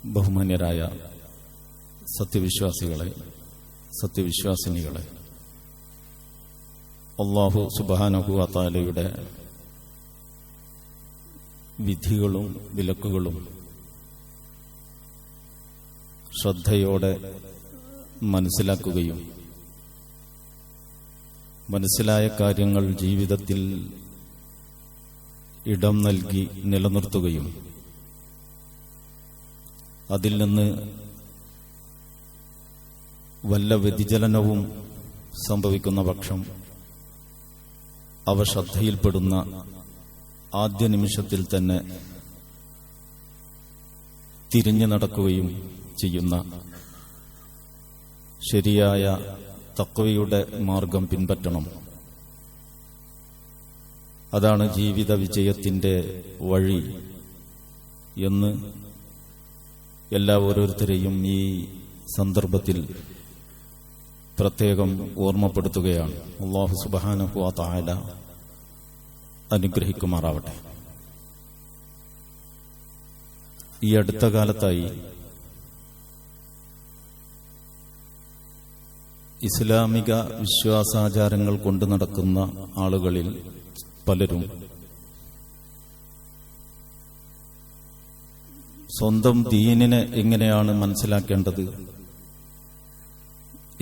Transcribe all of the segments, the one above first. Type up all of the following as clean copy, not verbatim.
ബഹുമാന്യരായ സത്യവിശ്വാസികളെ, സത്യവിശ്വാസിനികളെ, അല്ലാഹു സുബ്ഹാനഹു വ തആലയുടെ വിധികളും വിലക്കുകളും ശ്രദ്ധയോടെ മനസ്സിലാക്കുകയും മനസ്സിലായ കാര്യങ്ങൾ ജീവിതത്തിൽ ഇടം നൽകി നിലനിർത്തുകയും അതിൽ നിന്ന് വല്ല വ്യതിചലനവും സംഭവിക്കുന്ന പക്ഷം അവ ശ്രദ്ധയിൽപ്പെടുന്ന ആദ്യ നിമിഷത്തിൽ തന്നെ തിരിഞ്ഞു നടക്കുകയും ചെയ്യുന്ന ശരിയായ തഖ്വയുടെ മാർഗം പിൻപറ്റണം. അതാണ് ജീവിത വിജയത്തിന്റെ വഴി എന്ന് എല്ലാ ഓരോരുത്തരെയും ഈ സന്ദർഭത്തിൽ പ്രത്യേകം ഓർമ്മപ്പെടുത്തുകയാണ്. അല്ലാഹു സുബ്ഹാനഹു വ തആല അനുഗ്രഹിക്കുമാറാവട്ടെ. ഈ അടുത്ത കാലത്തായി ഇസ്ലാമിക വിശ്വാസാചാരങ്ങൾ കൊണ്ടു നടക്കുന്ന ആളുകളിൽ പലരും സ്വന്തം ദീനിനെ എങ്ങനെയാണ് മനസ്സിലാക്കേണ്ടത്,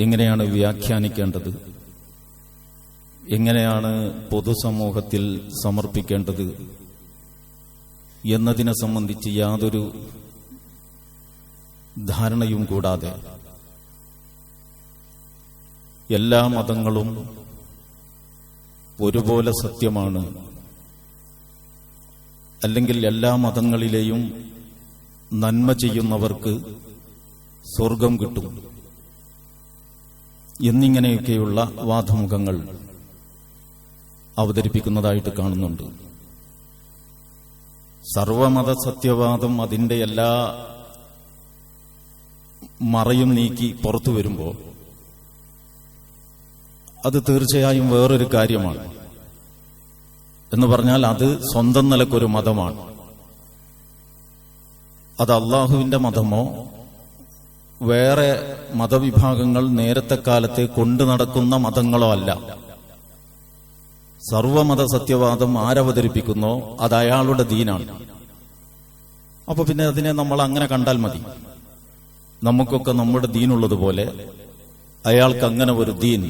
എങ്ങനെയാണ് വ്യാഖ്യാനിക്കേണ്ടത്, എങ്ങനെയാണ് പൊതുസമൂഹത്തിൽ സമർപ്പിക്കേണ്ടത് എന്നതിനെ സംബന്ധിച്ച് യാതൊരു ധാരണയും കൂടാതെ എല്ലാ മതങ്ങളും ഒരുപോലെ സത്യമാണ്, അല്ലെങ്കിൽ എല്ലാ മതങ്ങളിലെയും നന്മ ചെയ്യുന്നവർക്ക് സ്വർഗം കിട്ടും എന്നിങ്ങനെയൊക്കെയുള്ള വാദമുഖങ്ങൾ അവതരിപ്പിക്കുന്നതായിട്ട് കാണുന്നുണ്ട്. സർവമത സത്യവാദം അതിന്റെ എല്ലാ മറയും നീക്കി പുറത്തു വരുമ്പോൾ അത് തീർച്ചയായും വേറൊരു കാര്യമാണ്. എന്ന് പറഞ്ഞാൽ അത് സ്വന്തം നിലക്കൊരു മതമാണ്. അത് അള്ളാഹുവിന്റെ മതമോ വേറെ മതവിഭാഗങ്ങൾ നേരത്തെ കാലത്തെ കൊണ്ടു നടക്കുന്ന മതങ്ങളോ അല്ല. സർവമത സത്യവാദം ആരവതരിപ്പിക്കുന്നോ അത് അയാളുടെ ദീനാണ്. അപ്പൊ പിന്നെ അതിനെ നമ്മൾ അങ്ങനെ കണ്ടാൽ മതി. നമുക്കൊക്കെ നമ്മുടെ ദീനുള്ളതുപോലെ അയാൾക്ക് അങ്ങനെ ഒരു ദീൻ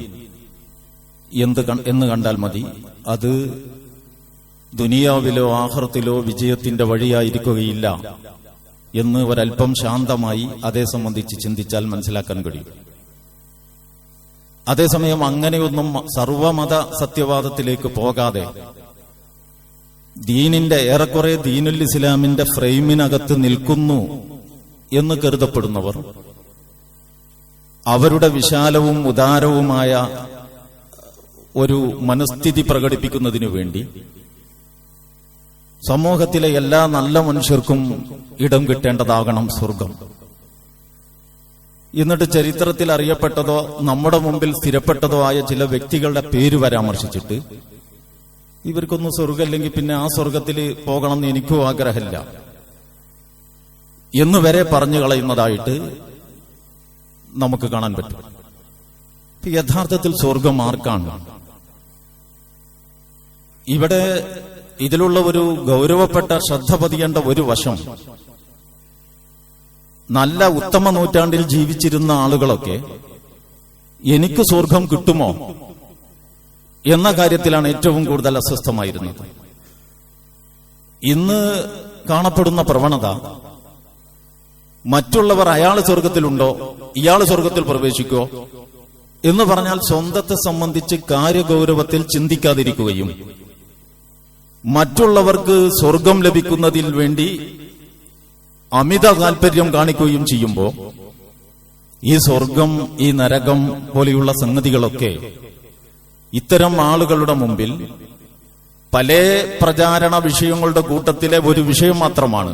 എന്ന് കണ്ടാൽ മതി. അത് ദുനിയാവിലോ ആഖിറത്തിലോ വിജയത്തിന്റെ വഴിയായിരിക്കുകയില്ല എന്ന് ഒരൽപ്പം ശാന്തമായി അതേ സംബന്ധിച്ച് ചിന്തിച്ചാൽ മനസ്സിലാക്കാൻ കഴിയും. അതേസമയം അങ്ങനെയൊന്നും സർവമത സത്യവാദത്തിലേക്ക് പോകാതെ ദീനിന്റെ ഏറെക്കുറെ ദീനുൽ ഇസ്ലാമിന്റെ ഫ്രെയിമിനകത്ത് നിൽക്കുന്നു എന്ന് കരുതപ്പെടുന്നവർ അവരുടെ വിശാലവും ഉദാരവുമായ ഒരു മനസ്ഥിതി പ്രകടിപ്പിക്കുന്നതിനു വേണ്ടി സമൂഹത്തിലെ എല്ലാ നല്ല മനുഷ്യർക്കും ഇടം കിട്ടേണ്ടതാകണം സ്വർഗം. എന്നിട്ട് ചരിത്രത്തിൽ അറിയപ്പെട്ടതോ നമ്മുടെ മുമ്പിൽ സ്ഥിരപ്പെട്ടതോ ആയ ചില വ്യക്തികളുടെ പേര് പരാമർശിച്ചിട്ട് ഇവർക്കൊന്നും സ്വർഗമില്ലെങ്കിൽ പിന്നെ ആ സ്വർഗത്തിൽ പോകണമെന്ന് എനിക്കും ആഗ്രഹമില്ല എന്ന് വരെ പറഞ്ഞു കളയുന്നതായിട്ട് നമുക്ക് കാണാൻ പറ്റും. യഥാർത്ഥത്തിൽ സ്വർഗം ആർക്കാണ്? ഇവിടെ ഇതിലുള്ള ഒരു ഗൗരവപ്പെട്ട ശ്രദ്ധ പതിയേണ്ട ഒരു വശം, നല്ല ഉത്തമ നൂറ്റാണ്ടിൽ ജീവിച്ചിരുന്ന ആളുകളൊക്കെ എനിക്ക് സ്വർഗം കിട്ടുമോ എന്ന കാര്യത്തിലാണ് ഏറ്റവും കൂടുതൽ അസ്വസ്ഥമായിരുന്നത്. ഇന്ന് കാണപ്പെടുന്ന പ്രവണത മറ്റുള്ളവർ അയാൾ സ്വർഗത്തിലുണ്ടോ, ഇയാൾ സ്വർഗത്തിൽ പ്രവേശിക്കോ എന്ന് പറഞ്ഞാൽ സ്വന്തത്തെ സംബന്ധിച്ച് കാര്യഗൗരവത്തിൽ ചിന്തിക്കാതിരിക്കുകയും മറ്റുള്ളവർക്ക് സ്വർഗം ലഭിക്കുന്നതിൽ വേണ്ടി അമിത താൽപര്യം കാണിക്കുകയും ചെയ്യുമ്പോൾ ഈ സ്വർഗം, ഈ നരകം പോലെയുള്ള സംഗതികളൊക്കെ ഇത്തരം ആളുകളുടെ മുമ്പിൽ പല പ്രചാരണ വിഷയങ്ങളുടെ കൂട്ടത്തിലെ ഒരു വിഷയം മാത്രമാണ്.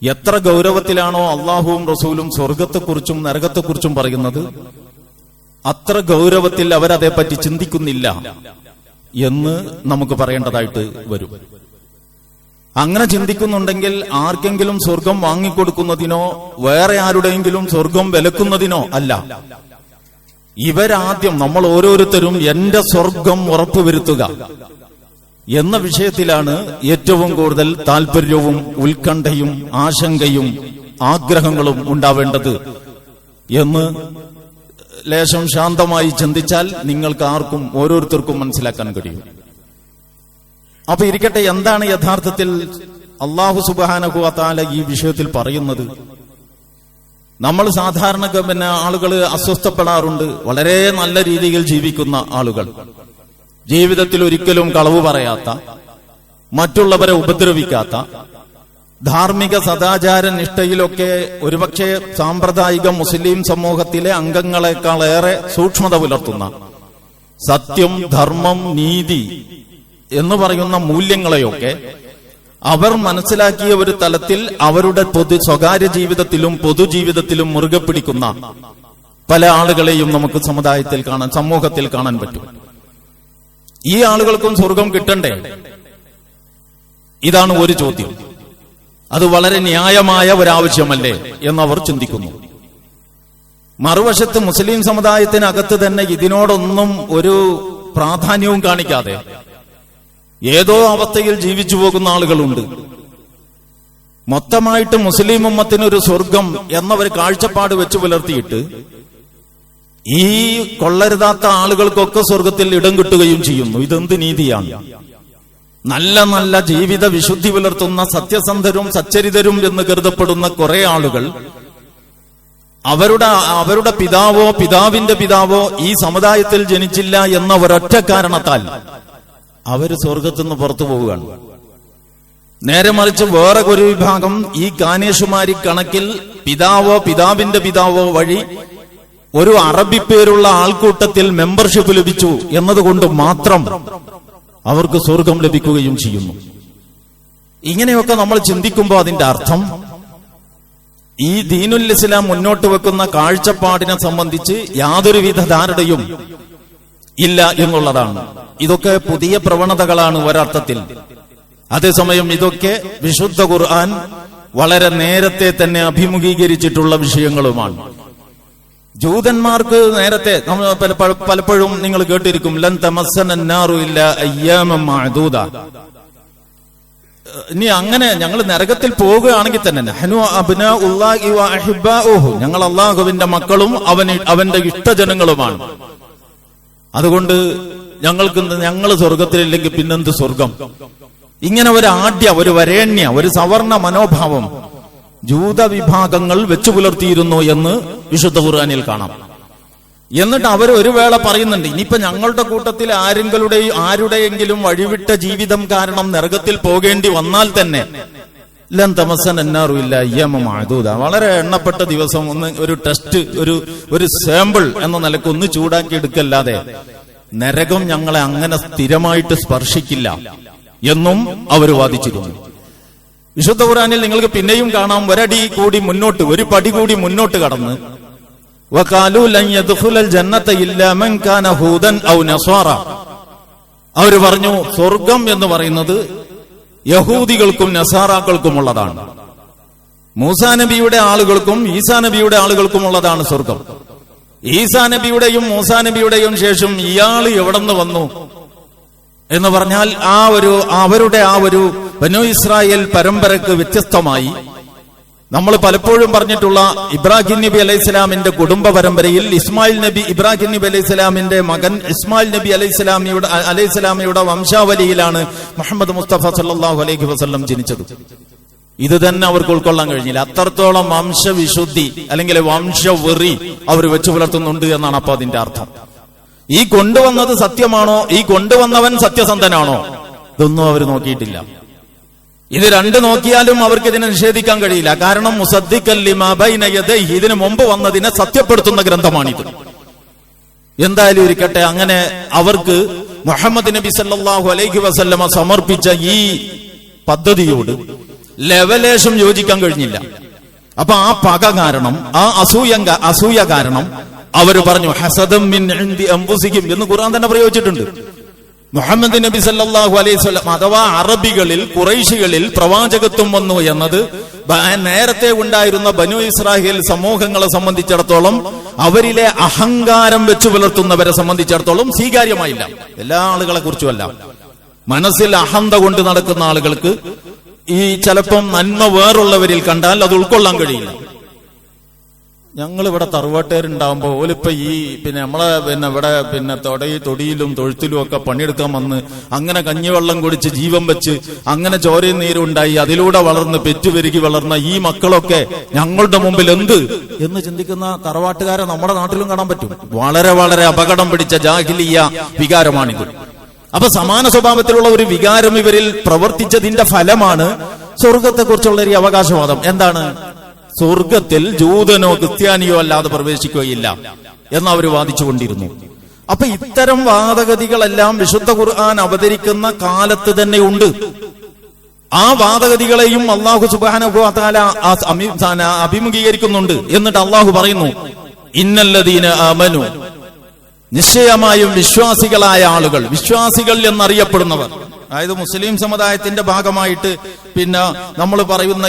എത്ര ഗൗരവത്തിലാണോ അള്ളാഹുവും റസൂലും സ്വർഗത്തെക്കുറിച്ചും നരകത്തെക്കുറിച്ചും പറയുന്നത്, അത്ര ഗൗരവത്തിൽ അവരതേപ്പറ്റി ചിന്തിക്കുന്നില്ല എന്ന് നമുക്ക് പറയേണ്ടതായിട്ട് വരും. അങ്ങനെ ചിന്തിക്കുന്നുണ്ടെങ്കിൽ ആർക്കെങ്കിലും സ്വർഗം വാങ്ങിക്കൊടുക്കുന്നതിനോ വേറെ ആരുടെയെങ്കിലും സ്വർഗം വിലക്കുന്നതിനോ അല്ല. ഇവരാദ്യം നമ്മൾ ഓരോരുത്തരും എന്റെ സ്വർഗം ഉറപ്പുവരുത്തുക എന്ന വിഷയത്തിലാണ് ഏറ്റവും കൂടുതൽ താല്പര്യവും ഉത്കണ്ഠയും ആശങ്കയും ആഗ്രഹങ്ങളും ഉണ്ടാവേണ്ടത് എന്ന് ലേശം ശാന്തമായി ചിന്തിച്ചാൽ നിങ്ങൾക്ക് ആർക്കും ഓരോരുത്തർക്കും മനസ്സിലാക്കാൻ കഴിയും. അപ്പൊ ഇരിക്കട്ടെ, എന്താണ് യഥാർത്ഥത്തിൽ അല്ലാഹു സുബ്ഹാനഹു വ തആല ഈ വിഷയത്തിൽ പറയുന്നത്? നമ്മൾ സാധാരണ ആളുകൾ അസ്വസ്ഥപ്പെടാറുണ്ട്. വളരെ നല്ല രീതിയിൽ ജീവിക്കുന്ന ആളുകൾ, ജീവിതത്തിൽ ഒരിക്കലും കളവ് പറയാത്ത, മറ്റുള്ളവരെ ഉപദ്രവിക്കാത്ത, ധാർമ്മിക സദാചാര നിഷ്ഠയിലൊക്കെ ഒരുപക്ഷെ സാമ്പ്രദായിക മുസ്ലിം സമൂഹത്തിലെ അംഗങ്ങളെക്കാളേറെ സൂക്ഷ്മത പുലർത്തുന്ന, സത്യം, ധർമ്മം, നീതി എന്ന് പറയുന്ന മൂല്യങ്ങളെയൊക്കെ അവർ മനസ്സിലാക്കിയ ഒരു തലത്തിൽ അവരുടെ സ്വകാര്യ ജീവിതത്തിലും പൊതുജീവിതത്തിലും മുറുകെ പിടിക്കുന്ന പല ആളുകളെയും നമുക്ക് സമുദായത്തിൽ കാണാൻ, സമൂഹത്തിൽ കാണാൻ പറ്റും. ഈ ആളുകൾക്കും സ്വർഗം കിട്ടണ്ടേ? ഇതാണ് ഒരു ചോദ്യം. അത് വളരെ ന്യായമായ ഒരാവശ്യമല്ലേ എന്നവർ ചിന്തിക്കുന്നു. മറുവശത്ത് മുസ്ലിം സമുദായത്തിനകത്ത് തന്നെ ഇതിനോടൊന്നും ഒരു പ്രാധാന്യവും കാണിക്കാതെ ഏതോ അവസ്ഥയിൽ ജീവിച്ചു പോകുന്ന ആളുകളുണ്ട്. മൊത്തമായിട്ട് മുസ്ലിം ഉമ്മത്തിനൊരു സ്വർഗം എന്ന ഒരു കാഴ്ചപ്പാട് വെച്ച് പുലർത്തിയിട്ട് ഈ കൊള്ളരുതാത്ത ആളുകൾക്കൊക്കെ സ്വർഗത്തിൽ ഇടം കിട്ടുകയും ചെയ്യുന്നു. ഇതെന്ത് നീതിയാണ്? നല്ല നല്ല ജീവിത വിശുദ്ധി പുലർത്തുന്ന സത്യസന്ധരും സച്ചരിതരും എന്ന് കരുതപ്പെടുന്ന കുറെ ആളുകൾ അവരുടെ പിതാവോ പിതാവിന്റെ പിതാവോ ഈ സമുദായത്തിൽ ജനിച്ചില്ല എന്ന ഒരൊറ്റ കാരണത്താൽ അവര് സ്വർഗത്തിൽ നിന്ന് പുറത്തു പോവുകയാണ്. നേരെ മറിച്ച് വേറെ ഒരു വിഭാഗം ഈ കാനേഷുമാരി കണക്കിൽ പിതാവോ പിതാവിന്റെ പിതാവോ വഴി ഒരു അറബി പേരുള്ള ആൾക്കൂട്ടത്തിൽ മെമ്പർഷിപ്പ് ലഭിച്ചു എന്നതുകൊണ്ട് മാത്രം അവർക്ക് സ്വർഗം ലഭിക്കുകയും ചെയ്യുന്നു. ഇങ്ങനെയൊക്കെ നമ്മൾ ചിന്തിക്കുമ്പോൾ അതിന്റെ അർത്ഥം ഈ ദീനുൽ ഇസ്ലാം മുന്നോട്ട് വെക്കുന്ന കാഴ്ചപ്പാടിനെ സംബന്ധിച്ച് യാതൊരുവിധ ധാരണയും ഇല്ല എന്നുള്ളതാണ്. ഇതൊക്കെ പുതിയ പ്രവണതകളാണ് ഒരർത്ഥത്തിൽ. അതേസമയം ഇതൊക്കെ വിശുദ്ധ ഖുർആൻ വളരെ നേരത്തെ തന്നെ അഭിമുഖീകരിച്ചിട്ടുള്ള വിഷയങ്ങളുമാണ്. ജൂതന്മാർക്ക് നേരത്തെ പലപ്പോഴും നിങ്ങൾ കേട്ടിരിക്കും, ലൻ തമസ്സനന്നാറു ഇല്ലാ അയ്യാമൻ മഅദൂദ. ഇനി അങ്ങനെ ഞങ്ങൾ നരകത്തിൽ പോവുകയാണെങ്കിൽ തന്നെ നഹ്നു അബ്നാഉല്ലാഹി വ അഹിബ്ബാഉഹു, ഞങ്ങൾ അല്ലാഹുവിന്റെ മക്കളും അവന്റെ ഇഷ്ടജനങ്ങളുമാണ്. അതുകൊണ്ട് ഞങ്ങൾ സ്വർഗത്തിലില്ലെങ്കിൽ പിന്നെന്ത് സ്വർഗം? ഇങ്ങനെ ഒരു വരേണ്യ, ഒരു സവർണ മനോഭാവം ജൂത വിഭാഗങ്ങൾ വെച്ചു പുലർത്തിയിരുന്നു എന്ന് വിശുദ്ധ ഖുർആനിൽ കാണാം. എന്നിട്ട് അവർ ഒരു വേള പറയുന്നുണ്ട്, ഇനിയിപ്പോ ഞങ്ങളുടെ കൂട്ടത്തിൽ ആരുടെയെങ്കിലും വഴിവിട്ട ജീവിതം കാരണം നരകത്തിൽ പോകേണ്ടി വന്നാൽ തന്നെ ലൻ തമസ്സനന്നാറു ഇല്ലാ അയ്യാമൻ മഅദൂദ, വളരെ എണ്ണപ്പെട്ട ദിവസം ഒന്ന് ഒരു ടെസ്റ്റ്, ഒരു സാമ്പിൾ എന്ന നിലക്ക് ഒന്ന് ചൂടാക്കി എടുക്കല്ലാതെ നരകം ഞങ്ങളെ അങ്ങനെ സ്ഥിരമായിട്ട് സ്പർശിക്കില്ല എന്നും അവർ വാദിച്ചിരുന്നു. വിശുദ്ധ ഖുർആനിൽ നിങ്ങൾക്ക് പിന്നെയും കാണാം, ഒരു പടി കൂടി മുന്നോട്ട് കടന്ന് വഖാലൂ ലൻ യദ്ഖുലൽ ജന്നത ഇല്ലാ മൻ കാന ഹൂദൻ ഔ നസ്വാറ, അവർ പറഞ്ഞു സ്വർഗം എന്ന് പറയുന്നത് യഹൂദികൾക്കും നസാറാക്കൾക്കുമുള്ളതാണ്. മൂസാ നബിയുടെ ആളുകൾക്കും ഈസാ നബിയുടെ ആളുകൾക്കുമുള്ളതാണ് സ്വർഗം. ഈസാ നബിയുടെയും മൂസാ നബിയുടെയും ശേഷം ഇയാൾ എവിടെ നിന്ന് വന്നു എന്ന് പറഞ്ഞാൽ അവരുടെ ബനൂ ഇസ്രായേൽ പരമ്പരക്ക് വ്യത്യസ്തമായി നമ്മൾ പലപ്പോഴും പറഞ്ഞിട്ടുള്ള ഇബ്രാഹിം നബി അലൈഹിസ്സലാമിന്റെ കുടുംബ പരമ്പരയിൽ ഇബ്രാഹിം നബി അലൈഹിസ്സലാമിന്റെ മകൻ ഇസ്മായിൽ നബി അലൈഹിസ്സലാമിയുടെ വംശാവലിയിലാണ് മുഹമ്മദ് മുസ്തഫ സല്ലല്ലാഹു അലൈഹി വസല്ലം ജനിച്ചത്. ഇത് തന്നെ അവർക്ക് ഉൾക്കൊള്ളാൻ കഴിഞ്ഞില്ല. അത്രത്തോളം വംശവിശുദ്ധി അല്ലെങ്കിൽ വംശവെറി അവർ വെച്ചു പുലർത്തുന്നുണ്ട് എന്നാണ് അപ്പൊ അതിന്റെ അർത്ഥം. ഈ കൊണ്ടുവന്നത് സത്യമാണോ, ഈ കൊണ്ടുവന്നവൻ സത്യസന്ധനാണോ, ഇതൊന്നും അവർ നോക്കിയിട്ടില്ല. ഇത് രണ്ട് നോക്കിയാലും അവർക്ക് ഇതിനെ നിഷേധിക്കാൻ കഴിയില്ല. കാരണം മുസദ്ദിഖൻ ലിമാ ബൈന യദൈഹി, ഇതിനു മുമ്പ് വന്നതിനെ സത്യപ്പെടുത്തുന്ന ഗ്രന്ഥമാണിത്. എന്തായാലും ഇരിക്കട്ടെ, അങ്ങനെ അവർക്ക് മുഹമ്മദ് നബി സല്ലല്ലാഹു അലൈഹി വസല്ലമ സമർപ്പിച്ച ഈ പദ്ധതിയോട് ലെവലേശം യോജിക്കാൻ കഴിഞ്ഞില്ല. അപ്പൊ ആ പക കാരണം, ആ അസൂയ കാരണം അവർ പറഞ്ഞു ഹസദം മിൻ ഇൻദി അൻഫുസിഹിം എന്ന് ഖുർആൻ തന്നെ പ്രയോഗിച്ചിട്ടുണ്ട്. മുഹമ്മദ് നബി സല്ലല്ലാഹു അലൈഹി വസല്ലം അഥവാ അറബികളിൽ ഖുറൈശികളിൽ പ്രവാചകത്വം വന്നു എന്നത് നേരത്തെ ഉണ്ടായിരുന്ന ബനു ഇസ്രായേൽ സമൂഹങ്ങളെ സംബന്ധിച്ചിടത്തോളം അവരിലെ അഹങ്കാരം വെച്ചു പുലർത്തുന്നവരെ സംബന്ധിച്ചിടത്തോളം സ്വീകാര്യമായില്ല. എല്ലാ ആളുകളെ കുറിച്ചുമല്ല, മനസ്സിൽ അഹന്ത കൊണ്ട് നടക്കുന്ന ആളുകൾക്ക് ഈ ചിലപ്പം നന്മ വേറുള്ളവരിൽ കണ്ടാൽ അത് ഉൾക്കൊള്ളാൻ കഴിയില്ല. ഞങ്ങളിവിടെ തറവാട്ടുകാരുണ്ടാവുമ്പോ ഓലിപ്പോ ഈ നമ്മളെ ഇവിടെ തൊടിയിലും തൊഴുത്തിലും ഒക്കെ പണിയെടുക്കാൻ വന്ന് അങ്ങനെ കഞ്ഞിവെള്ളം കുടിച്ച് ജീവൻ വെച്ച് അങ്ങനെ ചോരയും നീരും ഉണ്ടായി അതിലൂടെ വളർന്ന് പെറ്റുപെരുകി വളർന്ന ഈ മക്കളൊക്കെ ഞങ്ങളുടെ മുമ്പിൽ എന്ത് എന്ന് ചിന്തിക്കുന്ന തറവാട്ടുകാരെ നമ്മുടെ നാട്ടിലും കാണാൻ പറ്റും. വളരെ വളരെ അപകടം പിടിച്ച ജാഹിലിയ വികാരമാണിത്. അപ്പൊ സമാന സ്വഭാവത്തിലുള്ള ഒരു വികാരം ഇവരിൽ പ്രവർത്തിച്ചതിന്റെ ഫലമാണ് സ്വർഗത്തെക്കുറിച്ചുള്ള ഒരു അവകാശവാദം. എന്താണ്? സ്വർഗത്തിൽ ജൂതനോ ക്രിസ്ത്യാനിയോ അല്ലാതെ പ്രവേശിക്കുകയില്ല എന്ന് അവർ വാദിച്ചുകൊണ്ടിരുന്നു. അപ്പൊ ഇത്തരം വാദഗതികളെല്ലാം വിശുദ്ധ ഖുർആൻ അവതരിക്കുന്ന കാലത്ത് തന്നെ ഉണ്ട്. ആ വാദഗതികളെയും അല്ലാഹു സുബ്ഹാനഹു വ തആല അഭിമുഖീകരിക്കുന്നുണ്ട്. എന്നിട്ട് അല്ലാഹു പറയുന്നു, ഇന്നല്ലദീന ആമനു, നിശ്ചയമായും വിശ്വാസികളായ ആളുകൾ, വിശ്വാസികൾ എന്നറിയപ്പെടുന്നവർ, അതായത് മുസ്ലിം സമുദായത്തിന്റെ ഭാഗമായിട്ട് നമ്മൾ പറയുന്ന